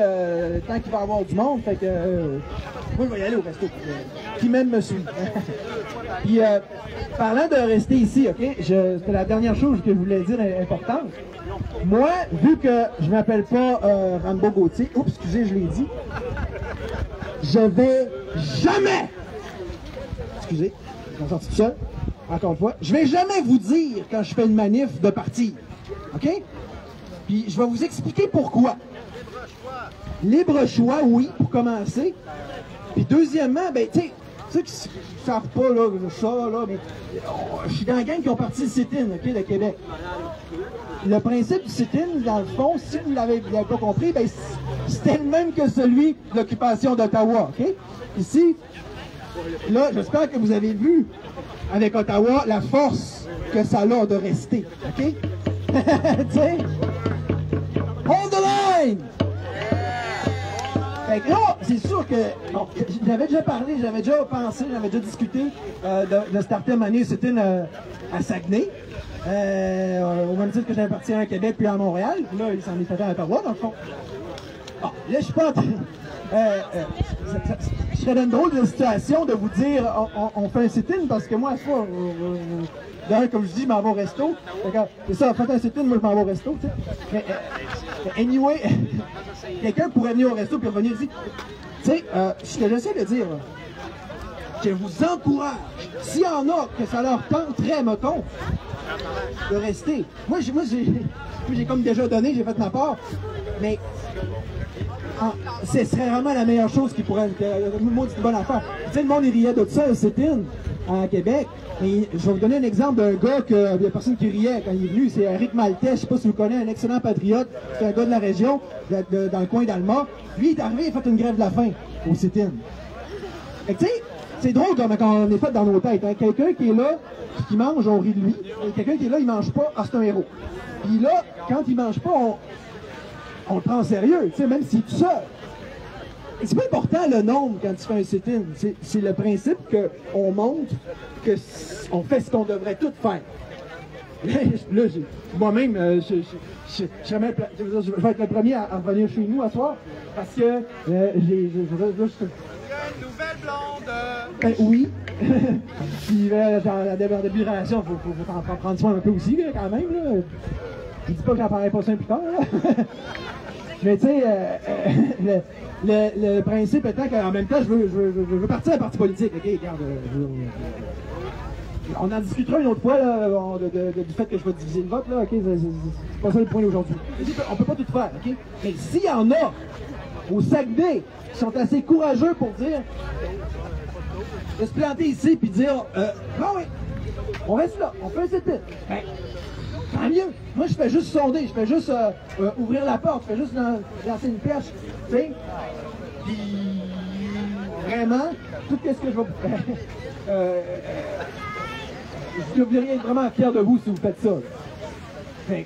tant qu'il va y avoir du monde, fait que moi je vais y aller au resto, qui même me suit. Puis, parlant de rester ici, ok, c'était la dernière chose que je voulais dire importante. Moi, vu que je m'appelle pas Rambo Gauthier, oups, excusez, je l'ai dit, je vais jamais, excusez, je m'en sorti tout seul, encore une fois, je vais jamais vous dire quand je fais une manif de partir, ok? Puis, je vais vous expliquer pourquoi. Libre choix, oui, pour commencer. Puis, deuxièmement, ben, tu sais, ceux qui ne savent pas, là, ça, là, mais je suis dans la gang qui ont parti le sit-in, ok, de Québec. Le principe du sit-in, dans le fond, si vous l'avez pas compris, ben, c'était le même que celui de l'occupation d'Ottawa, ok? Ici, là, j'espère que vous avez vu, avec Ottawa, la force que ça a de rester, ok? Tu sais? Hold the line! Fait que là, c'est sûr que, bon, j'avais déjà parlé, j'avais déjà pensé, j'avais déjà discuté de starter une année, c'était à Saguenay, au même titre que j'avais parti à Québec puis à Montréal, puis là, il s'en est fait à Ottawa, dans le fond. Bon, là, je suis pas en train... je serais dans une drôle de situation de vous dire, on fait un sit-in, parce que moi, à ce fois, d'ailleurs, comme je dis, je m'en vais au resto. C'est ça, faites un sit-in, moi, je m'en vais au resto, tu sais. Mais, anyway, quelqu'un pourrait venir au resto puis revenir ici. Tu sais, ce que j'essaie de dire, là, je vous encourage, s'il y en a que ça leur tenterait, mettons, de rester. Moi, j'ai comme déjà donné, j'ai fait ma part, mais ce serait vraiment la meilleure chose qui pourrait... Moi, c'est une bonne affaire. Tu sais, le monde, il riait de ça, un sit-in à Québec. Mais je vais vous donner un exemple d'un gars il y a personne qui riait quand il est venu. C'est Eric Maltais, je ne sais pas si vous connaissez, un excellent patriote. C'est un gars de la région, dans le coin d'Alma. Lui, il est arrivé, il a fait une grève de la faim au sit-in. Et tu sais, c'est drôle quand on est fait dans nos têtes. Hein. Quelqu'un qui est là, qui mange, on rit de lui. Et quelqu'un qui est là, il mange pas, ah, c'est un héros. Puis là, quand il mange pas, on le prend au sérieux, tu sais, même s'il est tout seul. Et c'est pas important le nombre quand tu fais un sit-in. C'est le principe qu'on montre qu'on fait ce qu'on devrait tout faire. Là, moi-même, je vais être le premier à revenir chez nous à soir parce que une nouvelle blonde! Ben, oui. Puis dans la début-relation, il faut prendre soin un peu aussi, là, quand même. Là. Je dis pas que j'en parlerai pas ça plus tard. Là. Mais tu sais, le principe étant qu'en même temps, je veux partir d'un parti politique. OK, regarde, on en discutera une autre fois là, du fait que je vais diviser le vote. Là, OK, c'est pas ça le point d'aujourd'hui. On peut pas tout faire. OK? Mais s'il y en a au Saguenay qui sont assez courageux pour dire de se planter ici puis dire ah oui, on reste là, on fait un sit-in. Ben, tant mieux. Moi, je fais juste sonder, je fais juste ouvrir la porte, je fais juste lancer une perche, tu sais. Puis, vraiment, tout ce que je vais je devrais être vraiment fier de vous si vous faites ça. Fait,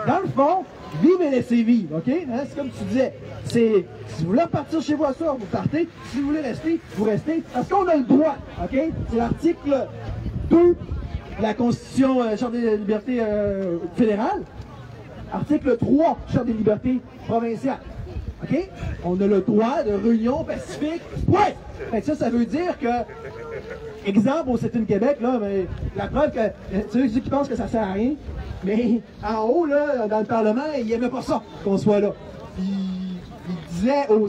dans le fond, vivre et laisser vivre, OK? Hein? C'est comme tu disais. Si vous voulez repartir chez vous à soir, vous partez. Si vous voulez rester, vous restez. Parce qu'on a le droit, OK? C'est l'article 2 la Constitution, Charte des libertés fédérale. Article 3, Charte des libertés provinciales. OK? On a le droit de réunion pacifique. Ouais! Fait que ça veut dire que, exemple, au CETUN Québec, là, mais, la preuve que, ceux qui pensent que ça sert à rien, mais en haut, là, dans le Parlement, ils n'aimaient pas ça, qu'on soit là. Ils disaient aux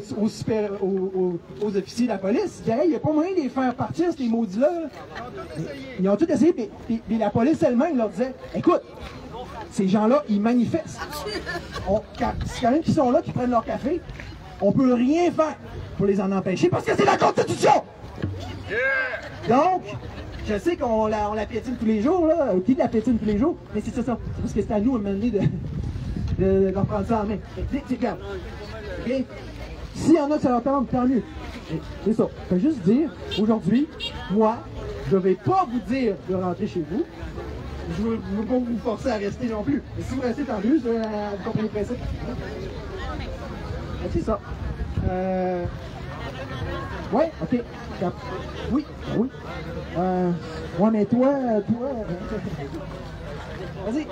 officiers de la police, ils disaient, hey, il n'y a pas moyen de les faire partir, ces maudits-là. Ils ont tout essayé, puis la police elle-même leur disait, écoute, ces gens-là, ils manifestent. C'est quand même qu'ils sont là, qui prennent leur café, on peut rien faire pour les en empêcher parce que c'est la Constitution! Donc, je sais qu'on la piétine tous les jours, là, qui la piétine tous les jours, mais c'est ça. C'est parce que c'est à nous à un moment donné de reprendre ça en main. Regarde. Okay? S'il y en a qui s'entendent, tant mieux. C'est ça. Je veux juste dire, aujourd'hui, moi, je ne vais pas vous dire de rentrer chez vous. Je ne veux pas vous forcer à rester non plus. Mais si vous restez, tant mieux, vous comprenez le principe. C'est ça. Ouais, ok. Oui. Ouais, mais toi. Vas-y.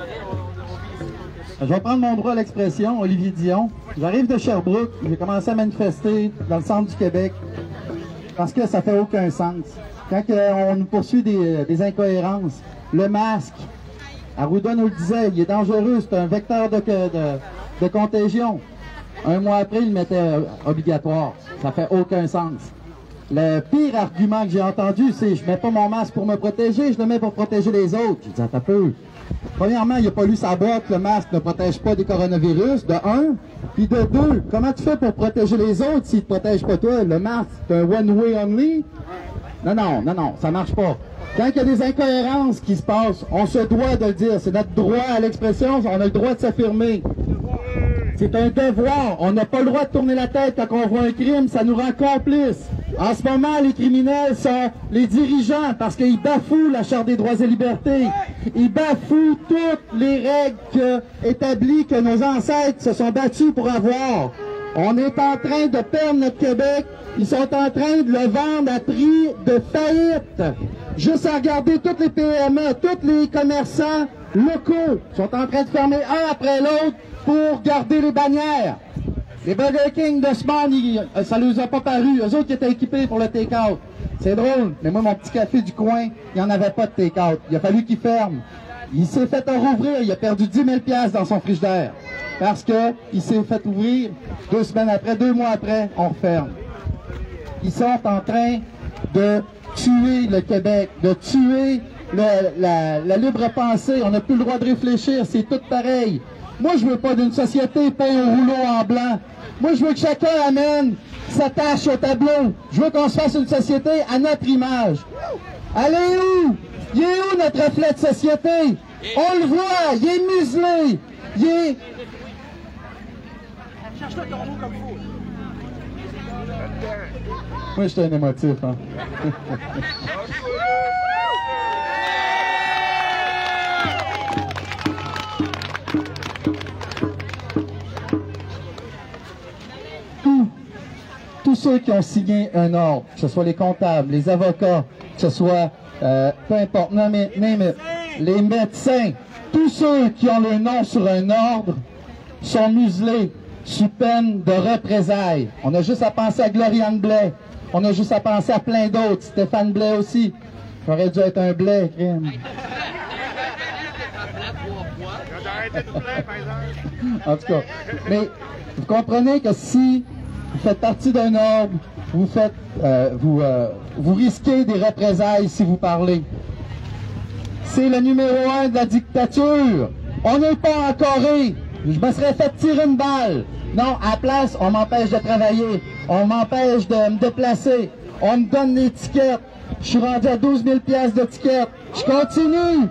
Je vais prendre mon droit à l'expression, Olivier Dion. J'arrive de Sherbrooke, j'ai commencé à manifester dans le centre du Québec parce que ça fait aucun sens. Quand on nous poursuit des incohérences, le masque, Arruda nous le disait, il est dangereux, c'est un vecteur de contagion. Un mois après, il le mettait obligatoire. Ça fait aucun sens. Le pire argument que j'ai entendu, c'est « je mets pas mon masque pour me protéger, je le mets pour protéger les autres ». Je dis « attends un peu ». Premièrement, il n'a pas lu sa boîte, le masque ne protège pas des coronavirus, de un. Puis de deux, comment tu fais pour protéger les autres s'il ne te protège pas toi? Le masque, c'est un one-way only? Non, ça marche pas. Quand il y a des incohérences qui se passent, on se doit de le dire. C'est notre droit à l'expression, on a le droit de s'affirmer. C'est un devoir. On n'a pas le droit de tourner la tête quand on voit un crime, ça nous rend complices. En ce moment, les criminels sont les dirigeants parce qu'ils bafouent la Charte des droits et libertés. Ils bafouent toutes les règles établies que nos ancêtres se sont battus pour avoir. On est en train de perdre notre Québec. Ils sont en train de le vendre à prix de faillite. Juste à regarder toutes les PME, tous les commerçants locaux sont en train de fermer un après l'autre pour garder les bannières. Les Burger King de ce monde, ça ne nous a pas paru. Eux autres qui étaient équipés pour le take-out. C'est drôle, mais moi, mon petit café du coin, il n'y en avait pas de take-out. Il a fallu qu'il ferme. Il s'est fait rouvrir, il a perdu 10 000 $ dans son frigidaire. Parce que il s'est fait ouvrir 2 semaines après, 2 mois après, on referme. Ils sont en train de tuer le Québec, de tuer la libre pensée. On n'a plus le droit de réfléchir, c'est tout pareil. Moi, je veux pas d'une société peint au rouleau en blanc. Moi, je veux que chacun amène sa tâche au tableau. Je veux qu'on se fasse une société à notre image. Allez où? Il est où notre reflet de société? On le voit, il est muselé. Il est... Cherche-toi ton mot comme il faut. Moi, je suis un émotif, hein. Tous ceux qui ont signé un ordre, que ce soit les comptables, les avocats, que ce soit, peu importe, les médecins, tous ceux qui ont le nom sur un ordre sont muselés sous peine de représailles. On a juste à penser à Gloriane Blais. On a juste à penser à plein d'autres. Stéphane Blais aussi. J'aurais dû être un Blais, crime. En tout cas, mais vous comprenez que si vous faites partie d'un ordre, vous faites, vous risquez des représailles si vous parlez. C'est le numéro 1 de la dictature. On n'est pas en Corée. Je me serais fait tirer une balle. Non, à la place, on m'empêche de travailler. On m'empêche de me déplacer. On me donne l'étiquette. Je suis rendu à 12 000 $ d'étiquette. Je continue.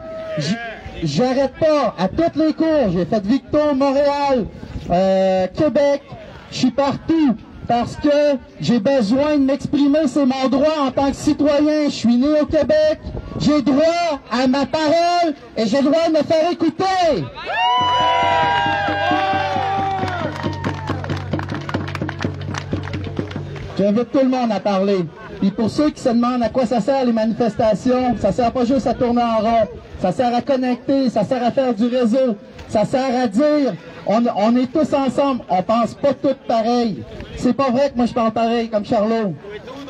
J'arrête pas. À toutes les cours. J'ai fait Victo, Montréal, Québec. Je suis partout. Parce que j'ai besoin de m'exprimer, c'est mon droit en tant que citoyen. Je suis né au Québec, j'ai droit à ma parole et j'ai le droit de me faire écouter. J'invite tout le monde à parler. Puis pour ceux qui se demandent à quoi ça sert les manifestations, ça sert pas juste à tourner en rond, ça sert à connecter, ça sert à faire du réseau, ça sert à dire on est tous ensemble, on pense pas tous pareil. C'est pas vrai que moi je parle pareil comme Charlot,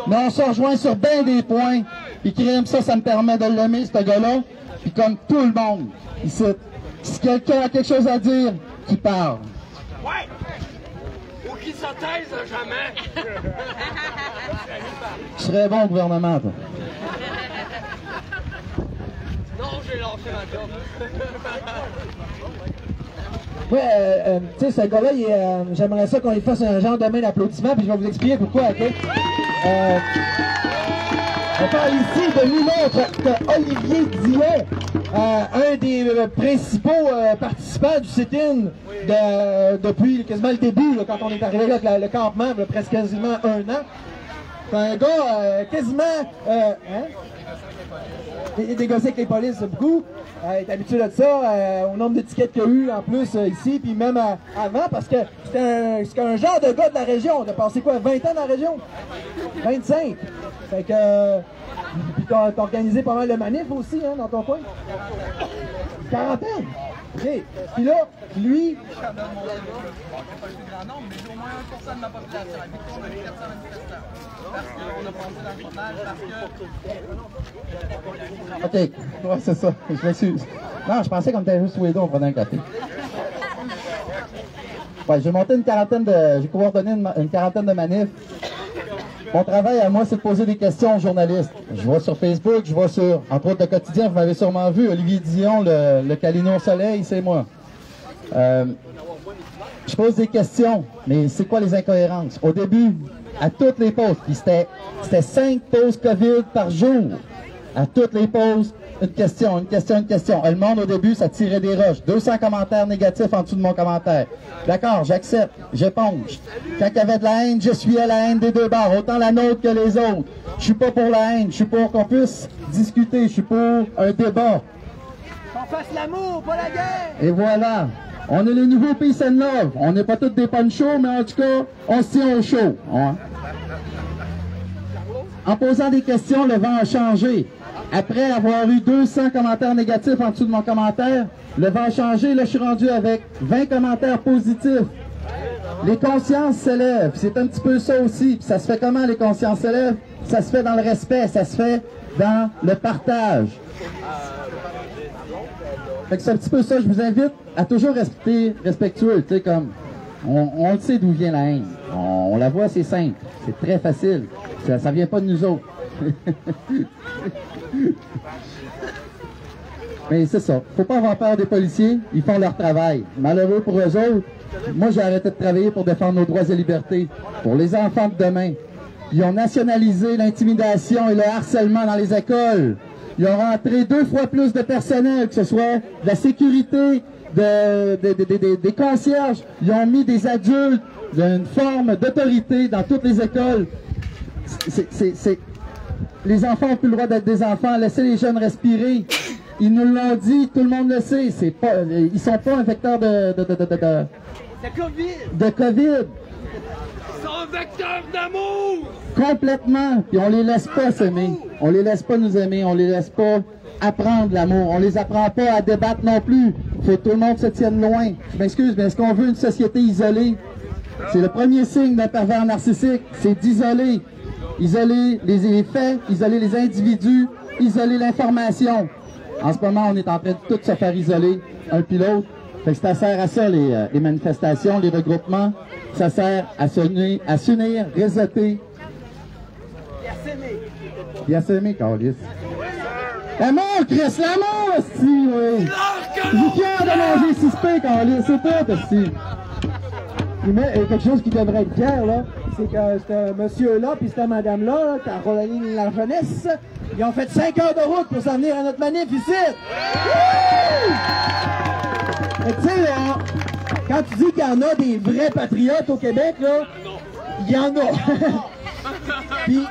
mais on se rejoint sur bien des points, puis crime ça me permet de l'aimer ce gars-là, puis comme tout le monde, ici, si quelqu'un a quelque chose à dire, qu'il parle. Ouais! Ou qui se taise à jamais! Je serais bon au gouvernement, toi. Non, j'ai lâché ma job. Ouais, tu sais, ce gars-là, j'aimerais ça qu'on lui fasse un genre de main d'applaudissement, puis je vais vous expliquer pourquoi, ok? On parle ici de nul autre que Olivier Dion, un des principaux participants du sit-in depuis quasiment le début, là, quand on est arrivé là, avec le campement, là, presque quasiment 1 an. C'est un gars quasiment... négocier avec les polices beaucoup. Il est habitué de ça, au nombre d'étiquettes qu'il y a eu en plus ici, puis même avant, parce que c'est un genre de gars de la région. On a passé quoi, 20 ans dans la région? 25. Fait que... puis t'as organisé pas mal de manifs aussi, hein, dans ton coin? Quarantaine. OK. Puis là, lui... Je ne pas le plus grand nombre, mais j'ai au moins 1% de ma population. La victoire de 400 manifestants. Parce qu'on a pensé dans le journal, parce que... OK. Ouais, c'est ça. Je m'excuse. Non, je pensais qu'on était juste tous les deux, on prenait un café. Ouais, j'ai monté j'ai coordonné une quarantaine de manifs. Mon travail à moi, c'est de poser des questions aux journalistes. Je vois sur Facebook, je vois sur, entre autres, le quotidien, vous m'avez sûrement vu, Olivier Dion, le Calino Soleil, c'est moi. Je pose des questions, mais c'est quoi les incohérences? Au début, à toutes les pauses, puis c'était 5 pauses COVID par jour. À toutes les pauses, une question, une question, une question. Et le monde, au début, ça tirait des roches. 200 commentaires négatifs en dessous de mon commentaire. D'accord, j'accepte, j'éponge. Quand il y avait de la haine, je suis à la haine des deux bords, autant la nôtre que les autres. Je suis pas pour la haine, je suis pour qu'on puisse discuter, je suis pour un débat. Qu'on fasse l'amour, pas la guerre! Et voilà. On est les nouveaux Peace and Love. On n'est pas tous des ponchos, mais en tout cas, on se tient au chaud. Hein? En posant des questions, le vent a changé. Après avoir eu 200 commentaires négatifs en dessous de mon commentaire, le vent a changé. Là, je suis rendu avec 20 commentaires positifs. Les consciences s'élèvent. C'est un petit peu ça aussi. Puis ça se fait comment, les consciences s'élèvent? Ça se fait dans le respect. Ça se fait dans le partage. Fait que c'est un petit peu ça. Je vous invite à toujours rester respectueux. Tu sais, comme on le sait d'où vient la haine. On la voit, c'est simple. C'est très facile. Ça vient pas de nous autres. Mais c'est ça. Faut pas avoir peur des policiers. Ils font leur travail. Malheureux pour eux autres. Moi, j'ai arrêté de travailler pour défendre nos droits et libertés. Pour les enfants de demain. Ils ont nationalisé l'intimidation et le harcèlement dans les écoles. Ils ont rentré 2 fois plus de personnel, que ce soit de la sécurité, des concierges. Ils ont mis des adultes d'une forme d'autorité dans toutes les écoles. Les enfants n'ont plus le droit d'être des enfants. Laissez les jeunes respirer. Ils nous l'ont dit, tout le monde le sait. Ils sont pas un vecteur de COVID. Ils sont un vecteur d'amour! Complètement. Puis on les laisse pas s'aimer. On les laisse pas nous aimer. On les laisse pas apprendre l'amour. On les apprend pas à débattre non plus. Faut que tout le monde se tienne loin. Je m'excuse, mais est-ce qu'on veut une société isolée? C'est le premier signe d'un pervers narcissique. C'est d'isoler. Isoler les faits, isoler les individus, isoler l'information. En ce moment, on est en train de tout se faire isoler, un puis l'autre. Fait que ça sert à ça, les manifestations, les regroupements. Ça sert à s'unir, réseauter. Bien s'aimer, Carlis. L'amour, Chris, l'amour, esti, oui. Je suis fier de manger 6 pains, Carlis, c'est tout, esti. Mais quelque chose qui devrait être fier, là, c'est que ce monsieur-là puis cette madame-là, Caroline la jeunesse, ils ont fait 5 heures de route pour s'en venir à notre manif ici. Tu sais, quand tu dis qu'il y en a des vrais patriotes au Québec, là, il y en a. Puis,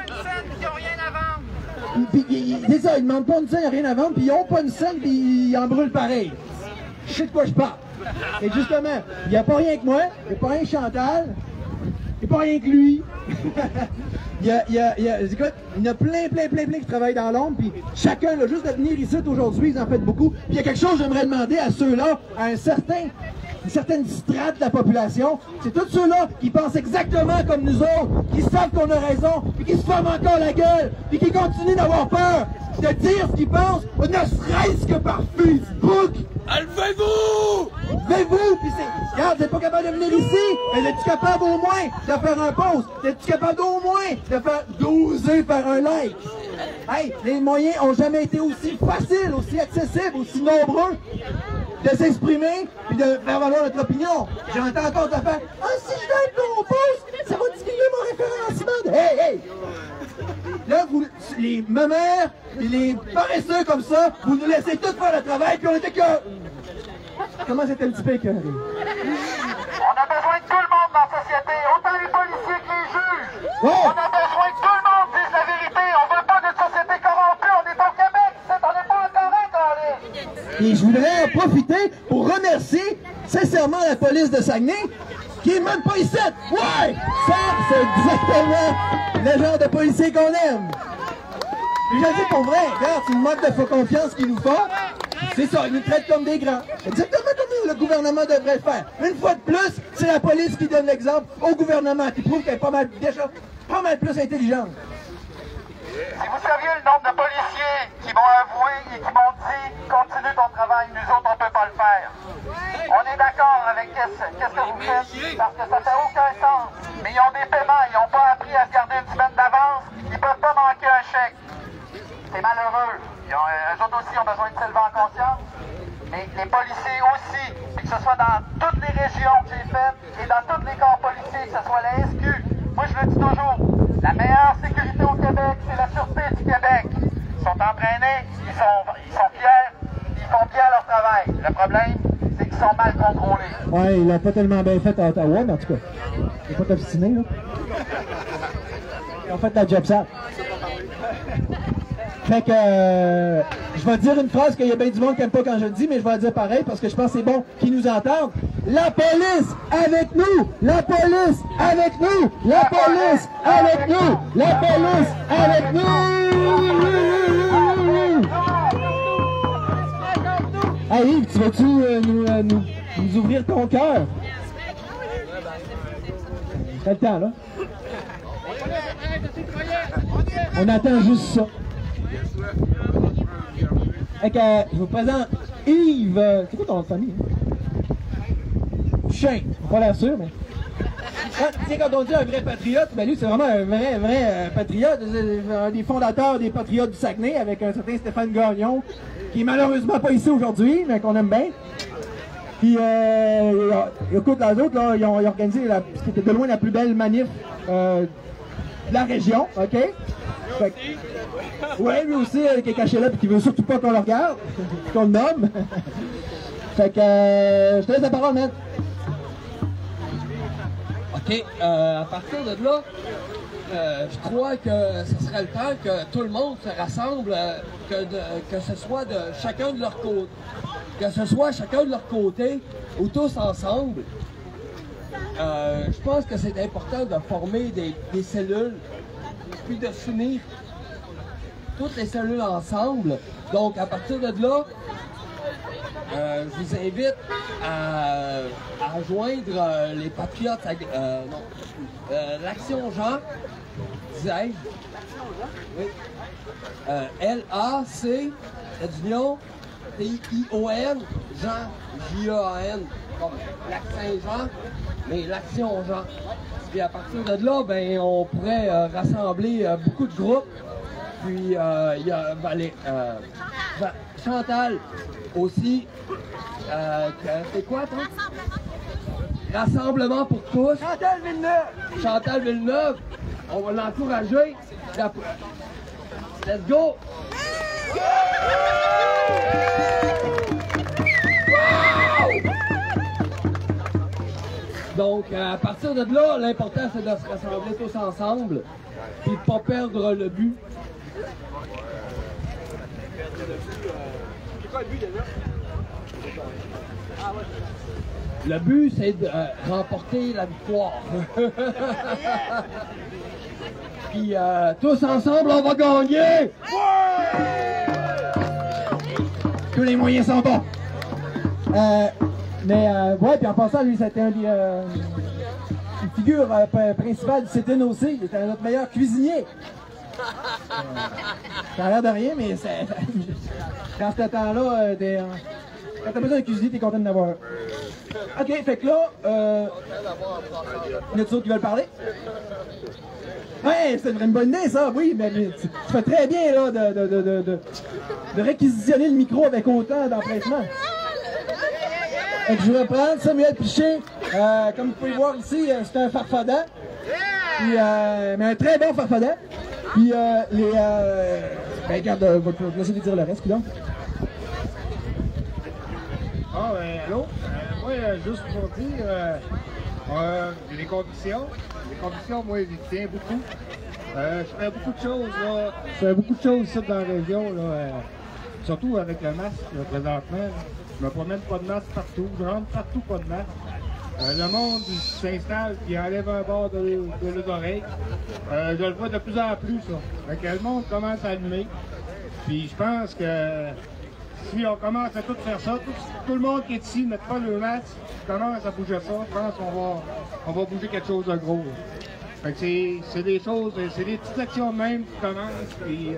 c'est ça, ils demandent pas une scène, il n'y a rien à vendre, puis ils ont pas une scène, puis ils en brûlent pareil. Je sais de quoi je parle. Et justement, il n'y a pas rien que moi, il n'y a pas rien que Chantal, il n'y a pas rien que lui. écoute, il y en a plein qui travaillent dans l'ombre, puis chacun, là, juste de venir ici aujourd'hui, ils en font beaucoup. Puis il y a quelque chose que j'aimerais demander à ceux-là, à une certaine strate de la population, c'est tous ceux-là qui pensent exactement comme nous autres, qui savent qu'on a raison, puis qui se ferment encore la gueule, puis qui continuent d'avoir peur de dire ce qu'ils pensent, ne serait-ce que par Facebook. Levez-vous! Levez-vous! Puis c'est, regarde, t'es pas capable de venir ici, mais es-tu capable au moins de faire un post? Es-tu capable au moins de faire d'oser faire un like? Hey, les moyens ont jamais été aussi faciles, aussi accessibles, aussi nombreux de s'exprimer et de faire valoir notre opinion. J'entends encore te faire « Ah, si je donne mon post, ça va diminuer mon référencement! » Hey! Là, vous, les mamères et les paresseux comme ça, vous nous laissez tous faire le travail, puis on était que... Comment c'était un petit peu écœuré? On a besoin de tout le monde dans la société, autant les policiers que les juges. Oh! On a besoin que tout le monde dise la vérité. On veut pas d'une société corrompue. On est au Québec, on n'est pas en Corée, Et je voudrais en profiter pour remercier sincèrement la police de Saguenay, qui est même pas ici. Ouais! Ça, c'est exactement le genre de policier qu'on aime. Puis je dis pour vrai, regarde, c'est une manque de confiance qu'ils nous font. C'est ça, ils nous traitent comme des grands. Exactement comme le gouvernement devrait le faire. Une fois de plus, c'est la police qui donne l'exemple au gouvernement, qui prouve qu'elle est déjà pas mal plus intelligente. Si vous saviez le nombre de policiers qui m'ont avoué et qui m'ont dit « Continue ton travail, nous autres, on peut pas le faire. » On est d'accord avec qu'est-ce que vous faites, parce que ça fait aucun sens. Mais ils ont des paiements, ils n'ont pas appris à se garder une semaine d'avance, ils peuvent pas manquer un chèque. C'est malheureux. Eux autres aussi ont besoin de s'élever en conscience. Mais les policiers aussi, puis que ce soit dans toutes les régions que j'ai faites et dans tous les corps policiers, que ce soit la SQ. Moi, je le dis toujours, la meilleure sécurité au Québec, c'est la sûreté du Québec. Ils sont entraînés, ils sont fiers, ils font bien leur travail. Le problème, c'est qu'ils sont mal contrôlés. Ouais, il l'a pas tellement bien fait à Ottawa, mais en tout cas, il n'est pas obstiné, là. Ils ont fait la job sale. Fait que, je vais dire une phrase qu'il y a bien du monde qui n'aime pas quand je le dis, mais je vais la dire pareil parce que je pense que c'est bon qu'ils nous entendent. La police avec nous! La police avec nous! La police avec nous! La police avec nous! Hey Yves, tu vas-tu nous ouvrir ton cœur? C'est le temps, là. On attend juste ça. Fait que, je vous présente Yves. C'est quoi ton nom de famille? Chien. Pas l'air sûr, mais. Tu sais, quand on dit un vrai patriote, ben lui, c'est vraiment un vrai patriote. C'est un des fondateurs des Patriotes du Saguenay avec un certain Stéphane Gagnon, qui est malheureusement pas ici aujourd'hui, mais qu'on aime bien. Puis, écoute, les autres, là, ils ont organisé ce qui était de loin la plus belle manif de la région, OK? Fait que, ouais, lui aussi, qui est caché là, puis qui veut surtout pas qu'on le regarde, qu'on le nomme. Fait que, je te laisse la parole, man. OK, à partir de là, je crois que ce serait le temps que tout le monde se rassemble, que ce soit de chacun de leur côté, que ce soit chacun de leur côté ou tous ensemble. Je pense que c'est important de former des cellules, puis de s'unir toutes les cellules ensemble. Donc, à partir de là, je vous invite à rejoindre les Patriotes, l'Action Jean, disais-je. Oui. L-A-C, Union, T-I-O-N, Jean, J-A-N, comme Lac Saint-Jean, mais l'Action Jean. Puis à partir de là, ben, on pourrait rassembler beaucoup de groupes. Puis il y a Chantal aussi. C'est quoi, toi? Rassemblement pour tous. Chantal Villeneuve! Chantal Villeneuve. On va l'encourager. Let's go! Donc, à partir de là, l'important, c'est de se rassembler tous ensemble et de ne pas perdre le but. Le but, c'est de remporter la victoire. Puis tous ensemble, on va gagner! Tous les moyens sont bons. Ouais, puis en passant, lui, c'était une figure principale du CTNOC. Il était notre meilleur cuisinier. Ça a l'air de rien, mais dans ce temps-là, quand t'as besoin de cuisiner, t'es content de l'avoir. OK, fait que là, y en a d'autres qui veulent parler? Ouais, c'est une bonne idée, ça, oui, mais tu fais très bien, là, de réquisitionner le micro avec autant d'empressement. Fait que je vais prendre Samuel Piché. Comme vous pouvez voir ici, c'est un farfadet. Puis, mais un très bon farfadet. Puis, ben, regarde, je vais te laisser dire le reste, donc. Ah, ben, allô? Moi, juste pour dire, les conditions. Les conditions, moi, j'y tiens beaucoup. Je fais beaucoup de choses, là. Je fais beaucoup de choses ici dans la région, là. Surtout avec le masque, là, présentement. Là. Je me promène pas de masque partout. Je rentre partout pas de masque. Le monde s'installe et enlève un bord de leurs oreilles. Je le vois de plus en plus, ça. Fait que le monde commence à allumer. Puis je pense que si on commence à tout faire ça, tout le monde qui est ici ne met pas le masque, commence à bouger ça, je pense qu'on va bouger quelque chose de gros. Là. Fait que c'est des choses, c'est des petites actions même qui commencent. Puis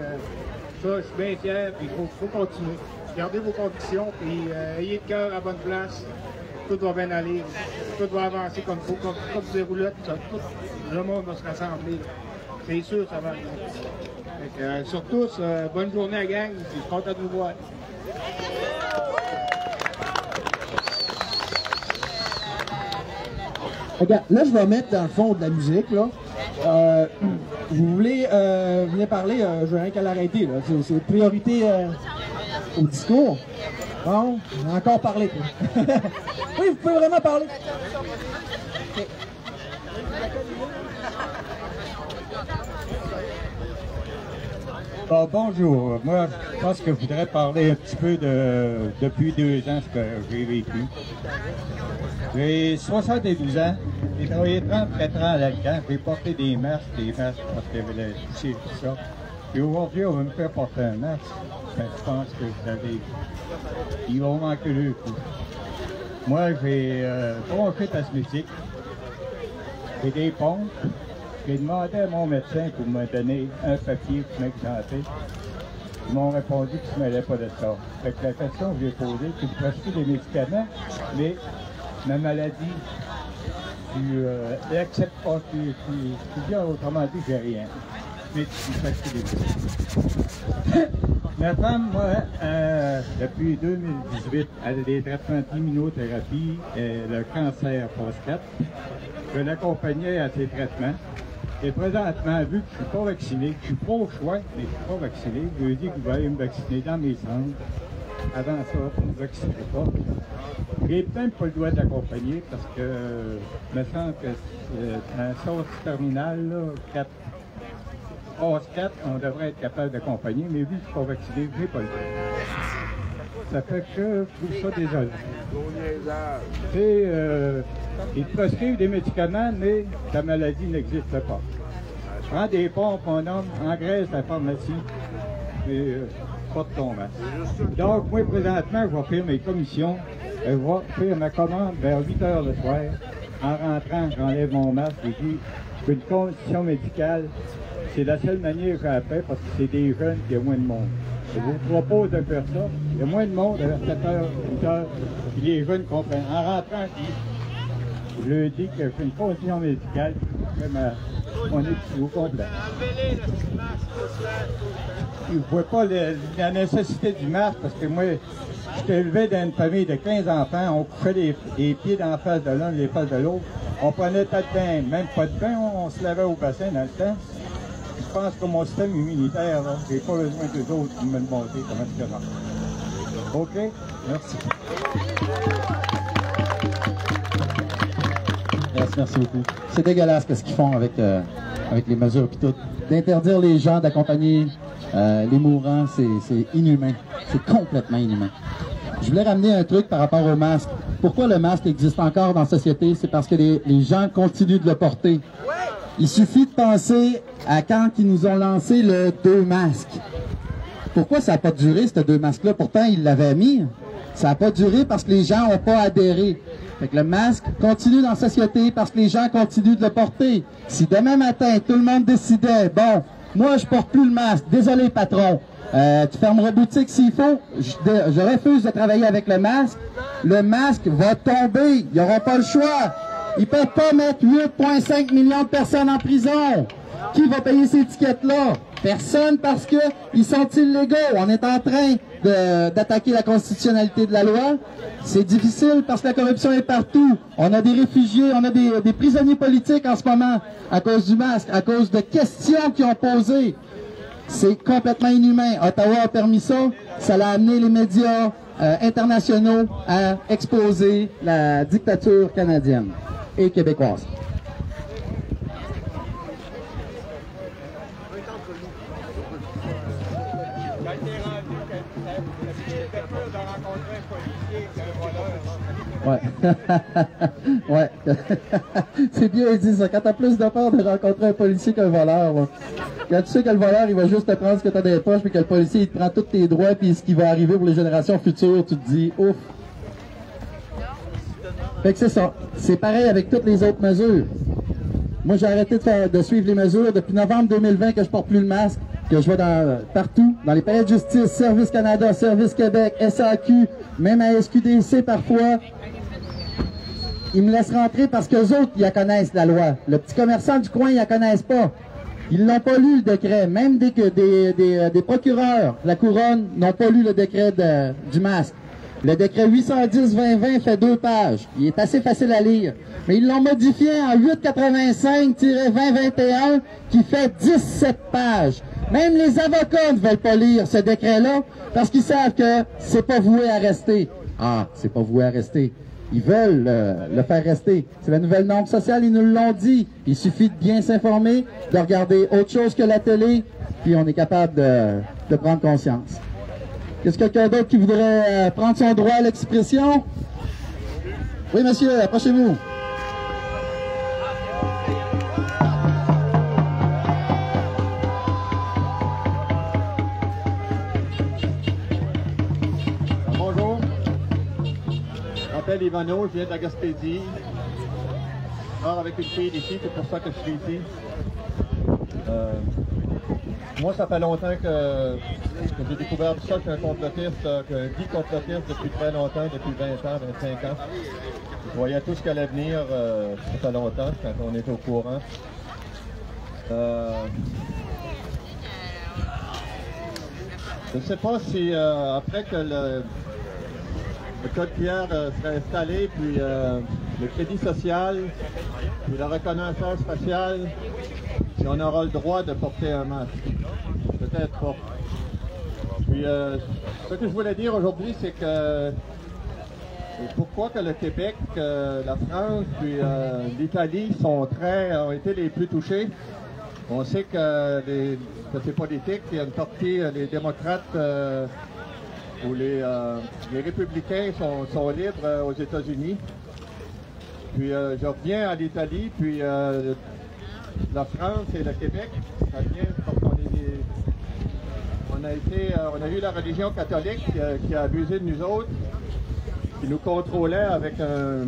ça, je suis bien fier, puis il faut continuer. Gardez vos convictions, puis ayez le cœur à bonne place. Tout va bien aller. Tout va avancer comme il faut, comme des roulettes. Tout le monde va se rassembler. C'est sûr, ça va arriver. Surtout, bonne journée à la gang, puis je suis content de vous voir. Regarde, là, je vais mettre dans le fond de la musique, là. Vous voulez venir parler, je vais rien qu'à l'arrêter, là. C'est priorité au discours. Bon, on a encore parlé, toi. Oui, vous pouvez vraiment parler. Okay. Bon, bonjour. Moi, je pense que je voudrais parler un petit peu depuis 2 ans ce que j'ai vécu. J'ai 72 ans, j'ai travaillé 34 ans là-dedans, j'ai porté des masques parce qu'il y avait la poussière et tout ça. Et aujourd'hui, on va me faire porter un masque. Ben, je pense que vous savez, il va manquer le coup. Moi, j'ai pas fait asthmatique, j'ai des pompes. J'ai demandé à mon médecin pour me donner un papier pour m'exempter. Ils m'ont répondu qu'ils ne se mêlaient pas de ça. Fait que la question que j'ai posée, c'est de prescrire des médicaments, mais ma maladie, tu l'acceptes pas, tu dis autrement dit, j'ai rien. Mais tu prescris des médicaments. Ma femme, moi, depuis 2018, elle a des traitements d'immunothérapie, le cancer prostate. Je l'accompagnais à ses traitements. Et présentement, vu que je ne suis pas vacciné, je suis pas au choix, mais je ne suis pas vacciné, je lui ai dit que vous allez me vacciner dans mes cendres. Avant ça, on ne me vaccinerait pas. J'ai peut-être pas le droit de l'accompagner parce que me semble que dans la sortie terminale, là, phase 4, on devrait être capable d'accompagner, mais vu que je ne suis pas vacciné, je n'ai pas le droit. Ça fait que je trouve ça désolant. Ils prescrivent des médicaments, mais la maladie n'existe pas. Prends des pompes, mon homme, engraisse la pharmacie, mais pas de ton masque. Donc, moi, présentement, je vais faire mes commissions, je vais faire ma commande vers 8 h le soir. En rentrant, j'enlève mon masque et dis, j'ai une condition médicale. C'est la seule manière que j'ai fait parce que c'est des jeunes qui ont moins de monde. Je vous propose de faire ça. Il y a moins de monde vers 7 h, 8 h, puis les jeunes comprennent. En rentrant, je leur dis que j'ai une condition médicale, mon épicerie au complet. Je ne vois pas la nécessité du masque parce que moi, j'étais élevé dans une famille de 15 enfants, on couchait les pieds dans la face de l'un et les faces de l'autre. On prenait pas de bain, même pas de bain, on se lavait au bassin dans le temps. Je pense que mon système immunitaire, j'ai pas besoin d'eux autres pour me demander comment ça marche. OK? Merci. Merci beaucoup. C'est dégueulasse ce qu'ils font avec les mesures et tout. D'interdire les gens d'accompagner les mourants, c'est inhumain. C'est complètement inhumain. Je voulais ramener un truc par rapport au masque. Pourquoi le masque existe encore dans la société? C'est parce que les gens continuent de le porter. Il suffit de penser à quand ils nous ont lancé le 2 masques. Pourquoi ça n'a pas duré, ce 2 masques-là? Pourtant, ils l'avaient mis. Ça n'a pas duré parce que les gens n'ont pas adhéré. Fait que le masque continue dans la société parce que les gens continuent de le porter. Si demain matin, tout le monde décidait, bon, moi, je porte plus le masque. Désolé, patron. Tu fermeras boutique s'il faut. Je refuse de travailler avec le masque. Le masque va tomber. Ils n'auront pas le choix. Ils ne peuvent pas mettre 8,5 millions de personnes en prison. Qui va payer ces étiquettes-là? Personne, parce que ils sont illégaux. On est en train d'attaquer la constitutionnalité de la loi. C'est difficile parce que la corruption est partout. On a des réfugiés, on a des prisonniers politiques en ce moment à cause du masque, à cause de questions qu'ils ont posées. C'est complètement inhumain. Ottawa a permis ça. Ça l'a amené les médias internationaux à exposer la dictature canadienne et québécoise. Ouais. Ouais. C'est bien dit ça. Quand t'as plus de peur de rencontrer un policier qu'un voleur, là. Quand tu sais que le voleur, il va juste te prendre ce que t'as dans les poches, puis que le policier, il te prend tous tes droits, puis ce qui va arriver pour les générations futures, tu te dis, ouf. Fait que c'est ça. C'est pareil avec toutes les autres mesures. Moi, j'ai arrêté de suivre les mesures depuis novembre 2020 que je porte plus le masque, que je vais partout, dans les palais de justice, Service Canada, Service Québec, SAQ, même à SQDC parfois. Ils me laissent rentrer parce qu'eux autres, ils la connaissent, la loi. Le petit commerçant du coin, ils la connaissent pas. Ils n'ont pas lu le décret. Même des procureurs de la couronne n'ont pas lu le décret du masque. Le décret 810-2020 fait 2 pages. Il est assez facile à lire. Mais ils l'ont modifié en 885-2021 qui fait 17 pages. Même les avocats ne veulent pas lire ce décret-là parce qu'ils savent que c'est pas voué à rester. Ah, c'est pas voué à rester. Ils veulent le faire rester. C'est la nouvelle norme sociale, ils nous l'ont dit. Il suffit de bien s'informer, de regarder autre chose que la télé, puis on est capable de prendre conscience. Est-ce quelqu'un d'autre qui voudrait prendre son droit à l'expression? Oui, monsieur, approchez-vous. Bonjour. Je m'appelle Ivano, je viens de la Gaspésie. Je pars avec une fille d'ici, c'est pour ça que je suis ici. Moi, ça fait longtemps que j'ai découvert ça, que je suis un complotiste, que je dis complotiste depuis très longtemps, depuis 20 ans, 25 ans. Je voyais tout ce qui allait venir, ça fait longtemps, quand on est au courant. Je ne sais pas si après que le code QR serait installé, puis le crédit social, puis la reconnaissance faciale, si on aura le droit de porter un masque. Peut-être pas. Puis, ce que je voulais dire aujourd'hui, c'est que pourquoi que le Québec, la France, puis l'Italie ont été les plus touchés. On sait que c'est politique, il y a une partie, les démocrates ou les républicains sont libres aux États-Unis. Puis je reviens à l'Italie, puis la France et le Québec, ça vient parce qu'on on a eu la religion catholique qui a abusé de nous autres, qui nous contrôlait avec un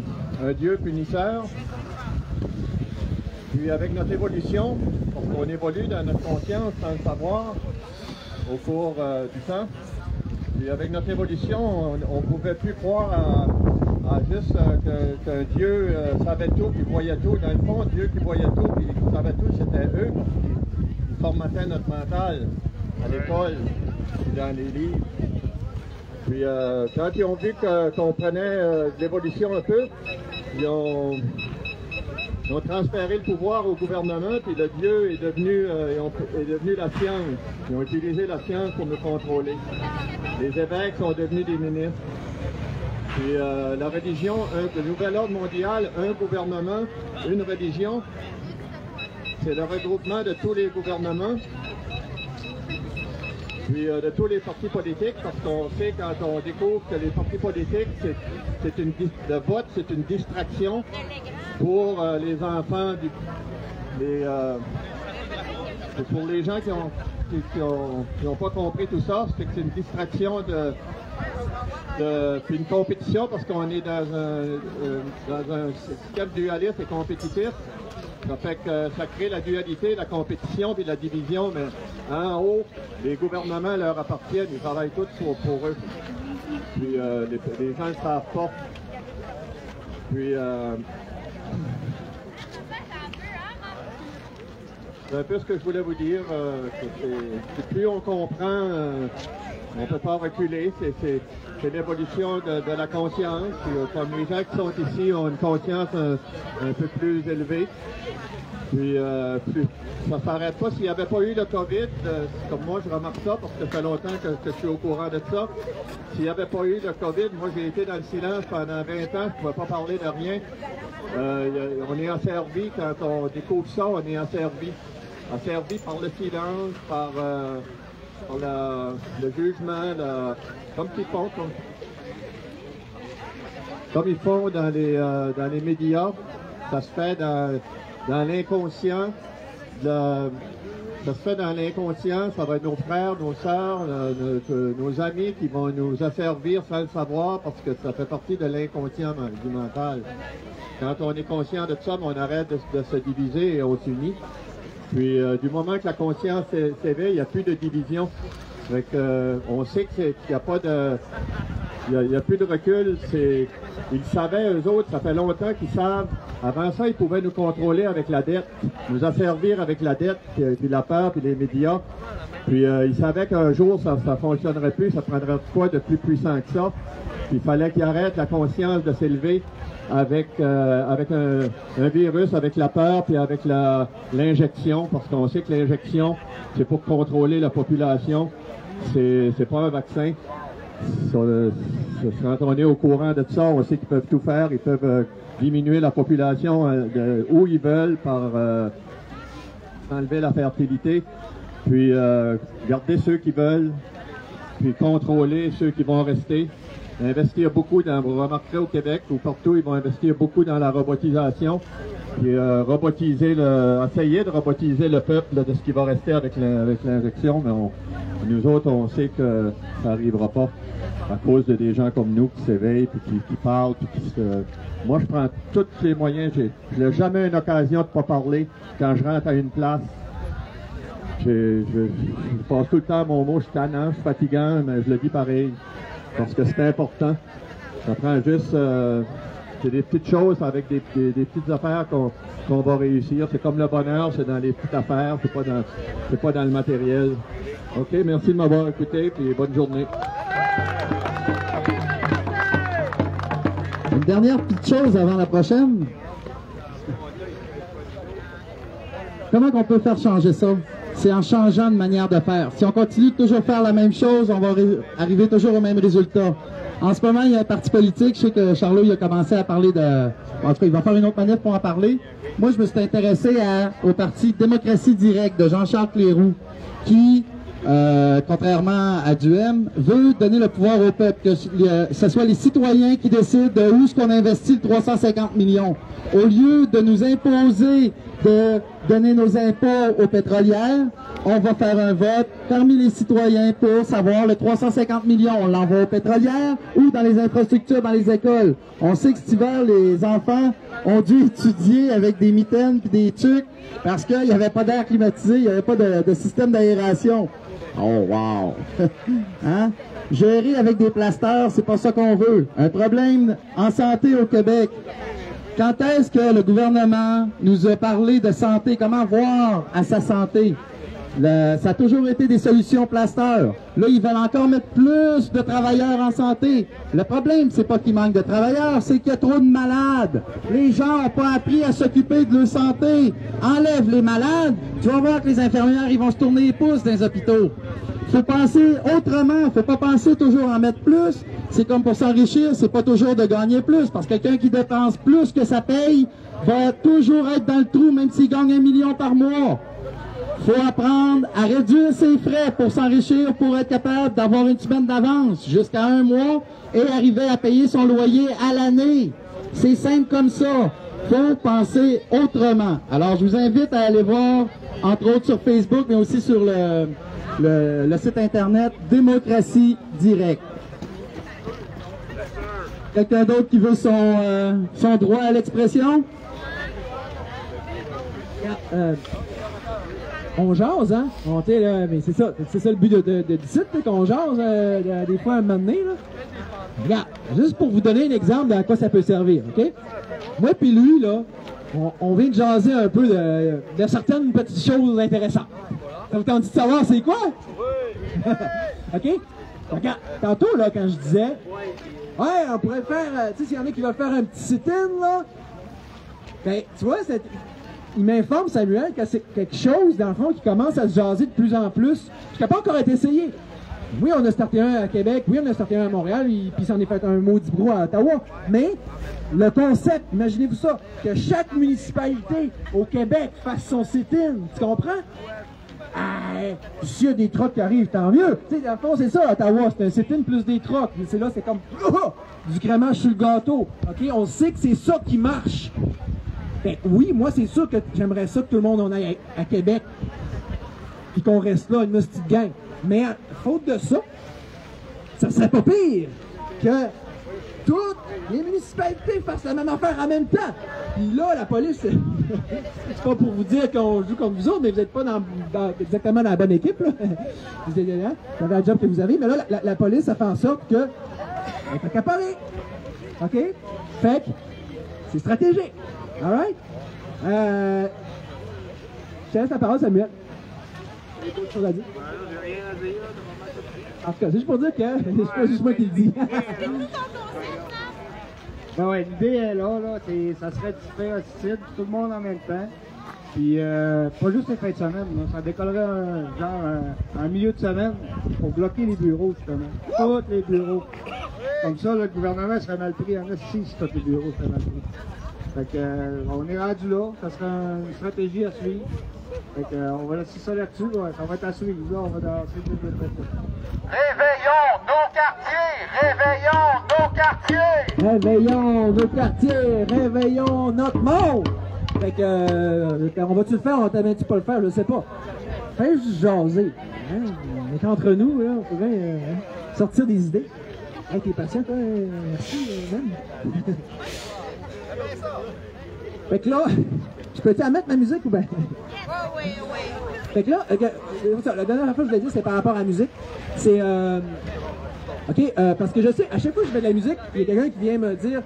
Dieu punisseur. Puis avec notre évolution, parce qu'on évolue dans notre conscience sans le savoir au cours du temps, puis avec notre évolution, on ne pouvait plus croire à juste qu'un Dieu savait tout, puis voyait tout. Dans le fond, Dieu qui voyait tout, puis qui savait tout, c'était eux, parce qu'ils formataient notre mental à l'école, puis dans les livres. Puis quand ils ont vu qu'on prenait de l'évolution un peu, ils ont transféré le pouvoir au gouvernement, puis le Dieu est devenu la science. Ils ont utilisé la science pour nous contrôler. Les évêques sont devenus des ministres. Puis la religion, le nouvel ordre mondial, un gouvernement, une religion, c'est le regroupement de tous les gouvernements, puis de tous les partis politiques, parce qu'on sait quand on découvre que les partis politiques, le vote, c'est une distraction pour les enfants pour les gens qui n'ont pas compris tout ça, c'est que c'est une distraction puis une compétition parce qu'on est dans un système dualiste et compétitif. Ça fait que ça crée la dualité, la compétition puis la division, mais en haut, les gouvernements leur appartiennent, ils travaillent tous pour eux. Puis les gens ne savent pas. Puis c'est un peu ce que je voulais vous dire, que plus on comprend, on ne peut pas reculer, c'est l'évolution de la conscience. Comme les gens qui sont ici ont une conscience un peu plus élevée. Puis ça ne s'arrête pas. S'il n'y avait pas eu le COVID, comme moi je remarque ça parce que ça fait longtemps que je suis au courant de ça. S'il n'y avait pas eu le COVID, moi j'ai été dans le silence pendant 20 ans, je ne pouvais pas parler de rien. On est asservi, quand on découvre ça, on est asservi. Asservi par le silence, par le jugement, comme ils font dans les médias. Ça se fait dans l'inconscient. Ça se fait dans l'inconscient, ça va être nos frères, nos sœurs, nos amis qui vont nous asservir sans le savoir parce que ça fait partie de l'inconscient du mental. Quand on est conscient de ça, on arrête de se diviser et on s'unit. Puis du moment que la conscience s'éveille, il n'y a plus de division. Fait que, on sait qu'il n'y a pas de... Il n'y a plus de recul. Ils savaient, eux autres, ça fait longtemps qu'ils savent. Avant ça, ils pouvaient nous contrôler avec la dette, nous asservir avec la dette, puis la peur, puis les médias. Puis ils savaient qu'un jour, ça ne fonctionnerait plus, ça prendrait quoi de plus puissant que ça. Puis il fallait qu'ils arrêtent la conscience de s'élever avec un virus, avec la peur, puis avec l'injection, parce qu'on sait que l'injection, c'est pour contrôler la population. C'est pas un vaccin. Quand on est au courant de ça, on sait qu'ils peuvent tout faire. Ils peuvent diminuer la population où ils veulent par enlever la fertilité, puis garder ceux qui veulent, puis contrôler ceux qui vont rester. Investir beaucoup vous remarquerez au Québec ou partout, ils vont investir beaucoup dans la robotisation, puis essayer de robotiser le peuple de ce qui va rester avec l'injection, mais nous autres, on sait que ça n'arrivera pas à cause de des gens comme nous qui s'éveillent, puis qui parlent, puis Moi, je prends tous les moyens. Je n'ai jamais une occasion de ne pas parler quand je rentre à une place. Je passe tout le temps mon mot, je suis tannant, je suis fatigant, mais je le dis pareil. Parce que c'est important. Ça prend juste... c'est des petites choses avec des petites affaires qu'on va réussir. C'est comme le bonheur, c'est dans les petites affaires, c'est pas dans le matériel. OK, merci de m'avoir écouté, puis bonne journée. Une dernière petite chose avant la prochaine. Comment qu'on peut faire changer ça? C'est en changeant de manière de faire. Si on continue de toujours faire la même chose, on va arriver toujours au même résultat. En ce moment, il y a un parti politique. Je sais que Charlot il a commencé à parler de... En tout cas, il va faire une autre manif pour en parler. Moi, je me suis intéressé au parti Démocratie Directe de Jean-Charles Cléroux, qui, contrairement à Duhem, veut donner le pouvoir au peuple, que ce soit les citoyens qui décident de où est-ce qu'on investit le 350 millions. Au lieu de nous imposer de donner nos impôts aux pétrolières, on va faire un vote parmi les citoyens pour savoir le 350 millions, on l'envoie aux pétrolières ou dans les infrastructures, dans les écoles. On sait que cet hiver, les enfants ont dû étudier avec des mitaines et des tucs parce qu'il n'y avait pas d'air climatisé, il n'y avait pas de système d'aération. Oh wow! Hein? Gérer avec des plasters, c'est pas ça qu'on veut. Un problème en santé au Québec. Quand est-ce que le gouvernement nous a parlé de santé? Comment voir à sa santé? Ça a toujours été des solutions plasteurs. Là, ils veulent encore mettre plus de travailleurs en santé. Le problème, c'est pas qu'il manque de travailleurs, c'est qu'il y a trop de malades. Les gens n'ont pas appris à s'occuper de leur santé. Enlève les malades, tu vas voir que les infirmières, ils vont se tourner les pouces dans les hôpitaux. Il faut penser autrement, il ne faut pas penser toujours en mettre plus. C'est comme pour s'enrichir, c'est pas toujours de gagner plus, parce que quelqu'un qui dépense plus que sa paye va toujours être dans le trou, même s'il gagne 1 million par mois. Il faut apprendre à réduire ses frais pour s'enrichir, pour être capable d'avoir une semaine d'avance jusqu'à 1 mois et arriver à payer son loyer à l'année. C'est simple comme ça. faut penser autrement. Alors, je vous invite à aller voir, entre autres sur Facebook, mais aussi sur le site Internet Démocratie Directe. Quelqu'un d'autre qui veut son droit à l'expression? On jase, hein? Mais c'est ça le but de site, qu'on jase des fois à un moment donné, là. Regarde, juste pour vous donner un exemple de quoi ça peut servir, OK? Moi puis lui, là, on vient de jaser un peu de certaines petites choses intéressantes. Ça vous tente de savoir c'est quoi? Oui! OK? Regarde, tantôt, là, quand je disais, ouais, on pourrait faire, tu sais, s'il y en a qui veulent faire un petit sit-in, là, ben, tu vois, il m'informe, Samuel, que c'est quelque chose, dans le fond, qui commence à se jaser de plus en plus, qui n'a pas encore été essayé. Oui, on a starté un à Québec, oui, on a starté un à Montréal, puis s'en est fait un maudit gros à Ottawa, mais le concept, imaginez-vous ça, que chaque municipalité au Québec fasse son sit-in, tu comprends? S'il y a des trucks qui arrivent, tant mieux. Tu sais, dans le fond, c'est ça, Ottawa, c'est un sit-in plus des trucks. Mais c'est là, c'est comme du crémage sur le gâteau. OK? On sait que c'est ça qui marche. Ben, oui, moi, c'est sûr que j'aimerais ça que tout le monde en aille à Québec. Puis qu'on reste là, une petite gang. Mais, faute de ça, ça serait pas pire que toutes les municipalités fassent la même affaire en même temps. Puis là, la police, c'est pas pour vous dire qu'on joue contre vous autres, mais vous n'êtes pas exactement dans la bonne équipe. Vous avez le job que vous avez, mais là, la police, ça fait en sorte que elle est accaparée. OK? Fait que c'est stratégique. All right? Je te laisse la parole, Samuel. J'ai d'autres choses à dire. J'ai rien à dire. En tout cas, c'est juste pour dire que c'est pas juste moi qui le dis. Ben ouais, l'idée est là, ça serait de faire un site, tout le monde en même temps. Puis pas juste les fins de semaine, là, ça décollerait un milieu de semaine pour bloquer les bureaux justement. Tous les bureaux. Comme ça, le gouvernement serait mal pris. Il y en a 6 si tous les bureaux seraient mal pris. Fait que on est rendu là, ça serait une stratégie à suivre. Fait que on va laisser ça là-dessus, ouais, ça va être à suivre. Là, on va danser le Réveillons nos quartiers! Réveillons nos quartiers! Réveillons nos quartiers! Réveillons notre monde! Fait que, on va-tu le faire? On t'amène-tu pas le faire? Je sais pas. Fais juste jaser. Hein? On est entre nous, là, on pourrait sortir des idées. Hey, t'es patient, toi? Merci, même. Fait que là, je peux-tu à mettre ma musique ou bien? Oui. Fait que là, la dernière fois que je l'ai dit, c'est par rapport à la musique. C'est, OK, parce que je sais, à chaque fois que je fais de la musique, il y a quelqu'un qui vient me dire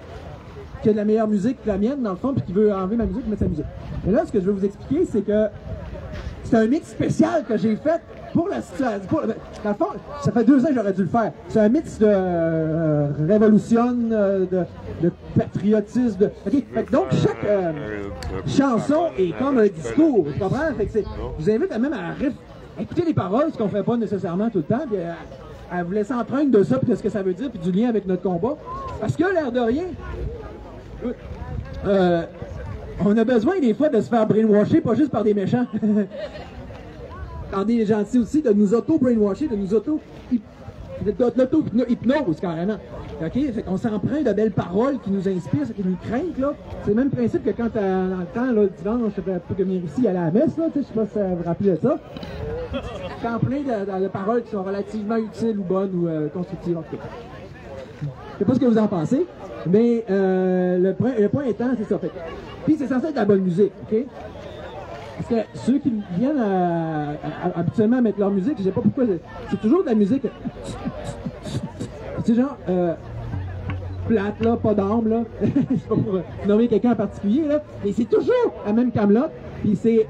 qu'il y a de la meilleure musique que la mienne, dans le fond, puis qui veut enlever ma musique et mettre sa musique. Mais là, ce que je veux vous expliquer, c'est que c'est un mix spécial que j'ai fait pour la situation. Dans le fond, ça fait 2 ans que j'aurais dû le faire. C'est un mix de révolution, de patriotisme. OK? Fait que donc, chaque chanson est comme un discours. Tu comprends? Fait que je vous invite même à écouter les paroles, ce qu'on fait pas nécessairement tout le temps, puis à vous laisser empreindre de ça, puis de ce que ça veut dire, puis du lien avec notre combat. Parce que, l'air de rien, on a besoin des fois de se faire brainwasher, pas juste par des méchants. Par des gentils aussi, de nous auto-brainwasher, de nous l'auto-hypnose carrément. OK? Fait qu'on s'emprunte de belles paroles qui nous inspirent, qui nous craignent, là. C'est le même principe que quand dans le temps, là, dimanche, je sais pas venir ici, aller à la messe, là, je sais pas si ça vous rappelle de ça. T'empruntes de paroles qui sont relativement utiles ou bonnes ou constructives, en tout cas. Je sais pas ce que vous en pensez, mais le point étant, c'est ça. Fait. Puis c'est censé être de la bonne musique, OK? Parce que ceux qui viennent habituellement à mettre leur musique, je sais pas pourquoi, c'est toujours de la musique. C'est genre plate, là, pas d'âme, là. C'est pas pour nommer quelqu'un en particulier, là. Mais c'est toujours la même camelote. Puis c'est.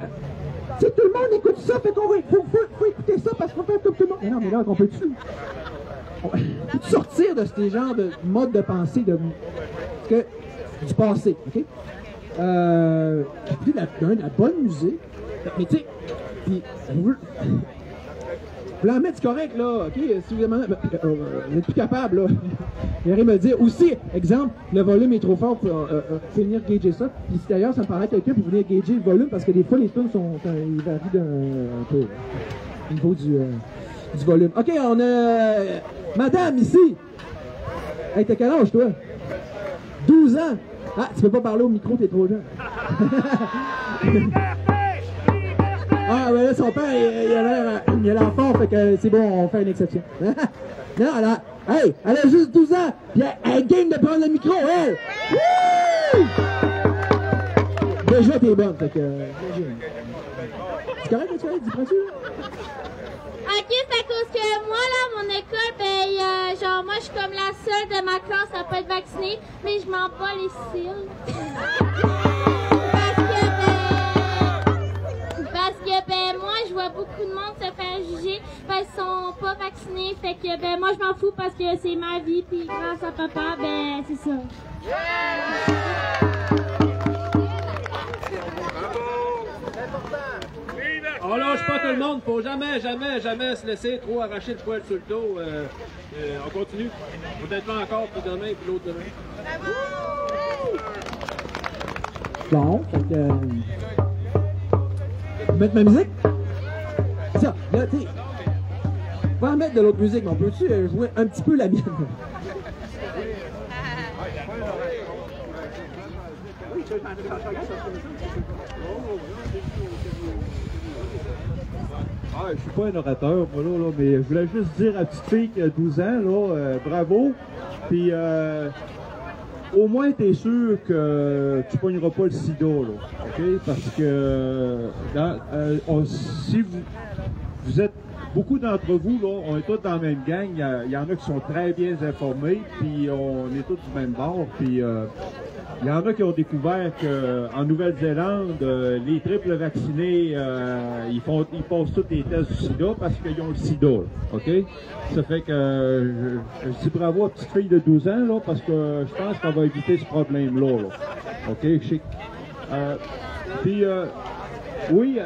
Tu sais, tout le monde écoute ça, fait qu'on faut écouter ça parce qu'on fait comme tout le monde. Mais non, mais là, on peut-tu sortir de ces genres de mode de pensée du passé, OK? Écouter de la bonne musique. Mais tu sais, vous la mettre, c'est correct, là, OK? Si vous demandez, vous n'êtes plus capable, là. Il arrive me dire aussi, exemple, le volume est trop fort pour venir gager ça. Puis si d'ailleurs, ça me paraît quelqu'un pour venir gager le volume, parce que des fois, les tunes ils varient un peu au niveau du volume. OK, on a madame ici. Hey, t'as quel âge, toi? 12 ans. Ah, tu peux pas parler au micro, t'es trop jeune. Ah, ben là, son père, il a l'air fort, fait que c'est bon, on fait une exception. Non, elle a juste 12 ans, puis elle game de prendre le micro, elle! Wouh! Déjà, t'es bonne, fait que... C'est correct, tu fais? Dis-tu? Ok, c'est à cause que moi, là, mon école, ben, genre, moi, je suis comme la seule de ma classe à pas être vaccinée, mais je m'en bats les cils. Parce que, ben, moi, je vois beaucoup de monde se faire juger parce qu'ils sont pas vaccinés, fait que, ben, moi, je m'en fous parce que c'est ma vie, puis grâce à papa, ben, c'est ça. On lâche pas tout le monde, faut jamais se laisser trop arracher le poil sur le dos. On continue. Peut-être pas encore, puis demain, puis l'autre demain. Bon, fait que... Mettre ma musique? Ça, là, tu sais... On va mettre de l'autre musique, mais on peut-tu jouer un petit peu la mienne? Ah, je suis pas un orateur, moi, là, mais je voulais juste dire à la petite fille qui a 12 ans, là, bravo. Puis, au moins, tu es sûr que tu pogneras pas le sida, là, OK? Parce que, si vous êtes, beaucoup d'entre vous, là, on est tous dans la même gang, il y en a qui sont très bien informés, puis on est tous du même bord, puis il y en a qui ont découvert qu'en Nouvelle-Zélande, les triples vaccinés, ils passent tous les tests du sida parce qu'ils ont le sida, là, OK? Ça fait que je dis bravo à la petite fille de 12 ans, là, parce que je pense qu'on va éviter ce problème-là, là. OK? Puis, oui,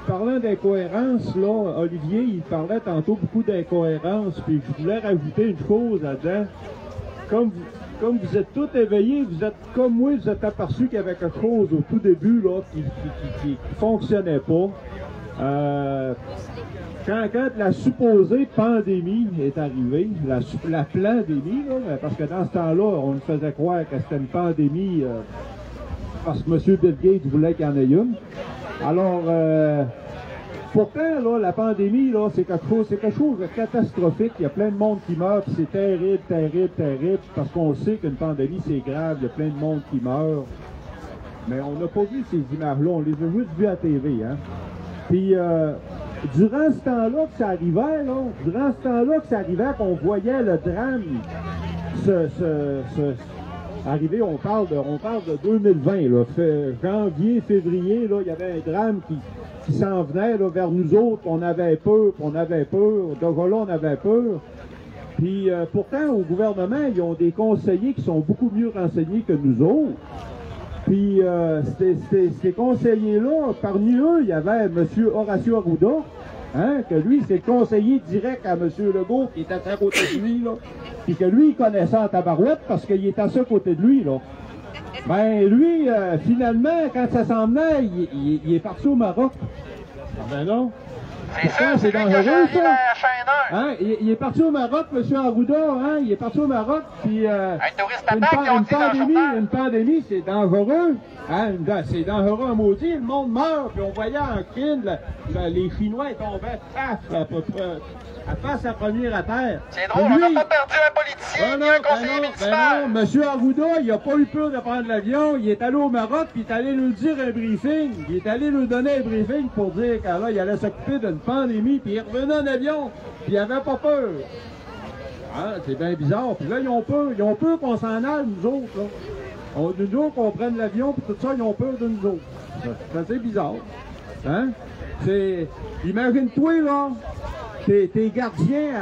parlant d'incohérence, là, Olivier, il parlait tantôt beaucoup d'incohérence, puis je voulais rajouter une chose là-dedans. Comme vous êtes tous éveillés, vous êtes comme moi, vous êtes aperçus qu'il y avait quelque chose au tout début là qui fonctionnait pas. Quand la supposée pandémie est arrivée, la pandémie, là, parce que dans ce temps-là, on nous faisait croire que c'était une pandémie parce que M. Bill Gates voulait qu'il y en ait une. Alors, pourtant, là, la pandémie, là, c'est quelque chose de catastrophique. Il y a plein de monde qui meurt, puis c'est terrible, terrible, terrible, parce qu'on sait qu'une pandémie, c'est grave, il y a plein de monde qui meurt. Mais on n'a pas vu ces images-là, on les a juste vues à la TV, hein. Puis, durant ce temps-là que ça arrivait, qu'on voyait le drame arrivé, on parle de 2020, là, janvier, février, là, il y avait un drame qui s'en venait là, vers nous autres, on avait peur, donc là, on avait peur. Puis pourtant, au gouvernement, ils ont des conseillers qui sont beaucoup mieux renseignés que nous autres. Puis ces conseillers-là, parmi eux, il y avait M. Horacio Arruda, hein, que lui, c'est le conseiller direct à M. Legault, qui était à côté de lui, là. Puis que lui, il connaissait en tabarouette parce qu'il était à ce côté de lui, là. Ben, lui, finalement, quand ça s'en venait, il est parti au Maroc. Ah ben non. Pourquoi c'est dangereux, ça? Hein? Il est parti au Maroc, M. Arruda, hein? Il est parti au Maroc, puis une pandémie, c'est dangereux. Hein? C'est dangereux en maudit, le monde meurt, puis on voyait en crime, les Chinois tombaient face à première à terre. C'est drôle, on n'a pas perdu un politicien ni un conseiller municipal. Non, M. Arruda, il n'a pas eu peur de prendre l'avion, il est allé au Maroc, puis il est allé nous dire un briefing. Il est allé nous donner un briefing pour dire qu'à là, il allait s'occuper d'une pandémie, puis il revenait en avion, puis il n'avait pas peur. Ah, c'est bien bizarre. Puis là, ils ont peur qu'on s'en aille, nous autres, là. Nous autres, qu'on prenne l'avion, puis tout ça, ils ont peur de nous autres. C'est assez bizarre. Hein? Imagine-toi, là, t'es gardien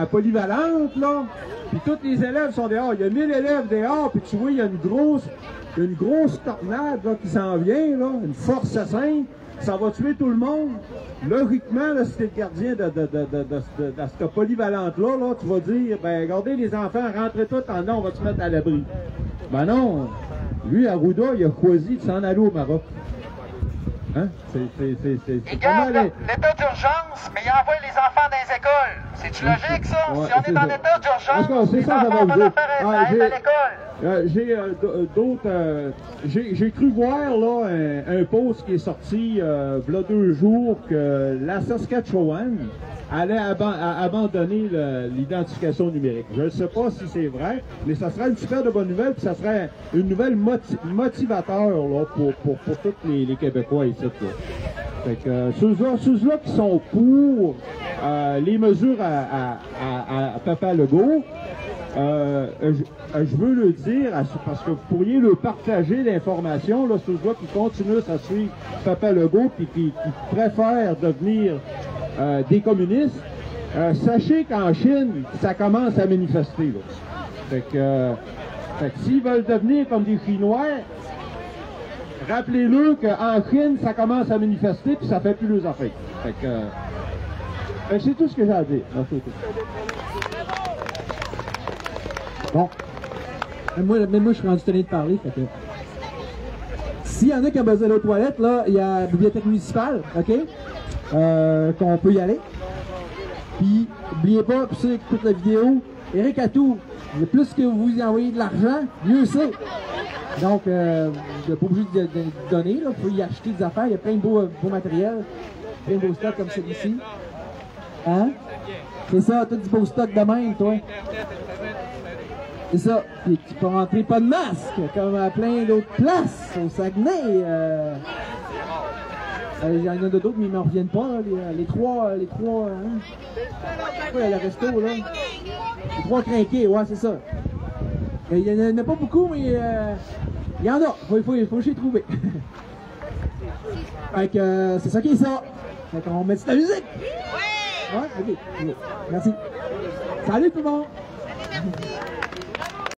à polyvalente, là, puis tous les élèves sont dehors. Il y a 1000 élèves dehors, puis tu vois, il y a une grosse tornade là, qui s'en vient, là, une force 5, ça va tuer tout le monde. Logiquement, là, si t'es le gardien de cette polyvalente-là, là, tu vas dire, ben, regardez les enfants, rentrez tous en dedans, on va se mettre à l'abri. Ben non, lui, Arruda, il a choisi de s'en aller au Maroc. Hein? Il garde l'état d'urgence, mais il envoie les enfants dans les écoles. C'est-tu logique, ça? Ouais, si on est dans l'état d'urgence, les enfants vont faire à l'école. J'ai d'autres. J'ai cru voir là un post qui est sorti v'là 2 jours que la Saskatchewan allait abandonner l'identification numérique. Je ne sais pas si c'est vrai, mais ça serait une super de bonne nouvelle, puis ça serait une nouvelle motivateur là, pour tous les Québécois ici. Fait que ceux-là qui sont pour les mesures à Papa Legault, je veux le dire, parce que vous pourriez le partager l'information, là, ceux-là qui continuent à suivre Papa Legault et qui préfèrent devenir des communistes. Sachez qu'en Chine, ça commence à manifester. Là. Fait que s'ils veulent devenir comme des Chinois, rappelez-le qu'en Chine, ça commence à manifester puis ça fait plus les affaires. Fait que c'est tout ce que j'ai à dire. Merci. Bon. Même moi, je suis rendu tenu de parler. Fait que... S'il y en a qui ont besoin d'aller aux toilettes, là, il y a la bibliothèque municipale, OK? Qu'on peut y aller. Puis, n'oubliez pas, pour ceux qui écoutent la vidéo, Éric Atout, le plus que vous y envoyez de l'argent, mieux c'est. Donc, vous n'êtes pas obligé de donner, là, vous pouvez y acheter des affaires, il y a plein de beaux matériels, plein de beaux stocks comme celui-ci. Hein? C'est ça, tout du beau stock de même, toi. C'est ça, puis tu peux rentrer pas de masque, comme à plein d'autres places, au Saguenay. Il y en a d'autres, mais ils ne me reviennent pas, les trois, hein? Ouais, le resto, là. Les 3 crinqués, ouais, c'est ça. Il n'y en a pas beaucoup, mais il y en a. Il faut que je les trouve. Fait que c'est ça qui est ça. Fait qu'on met de la musique. Ouais, ok. Merci. Salut tout le monde.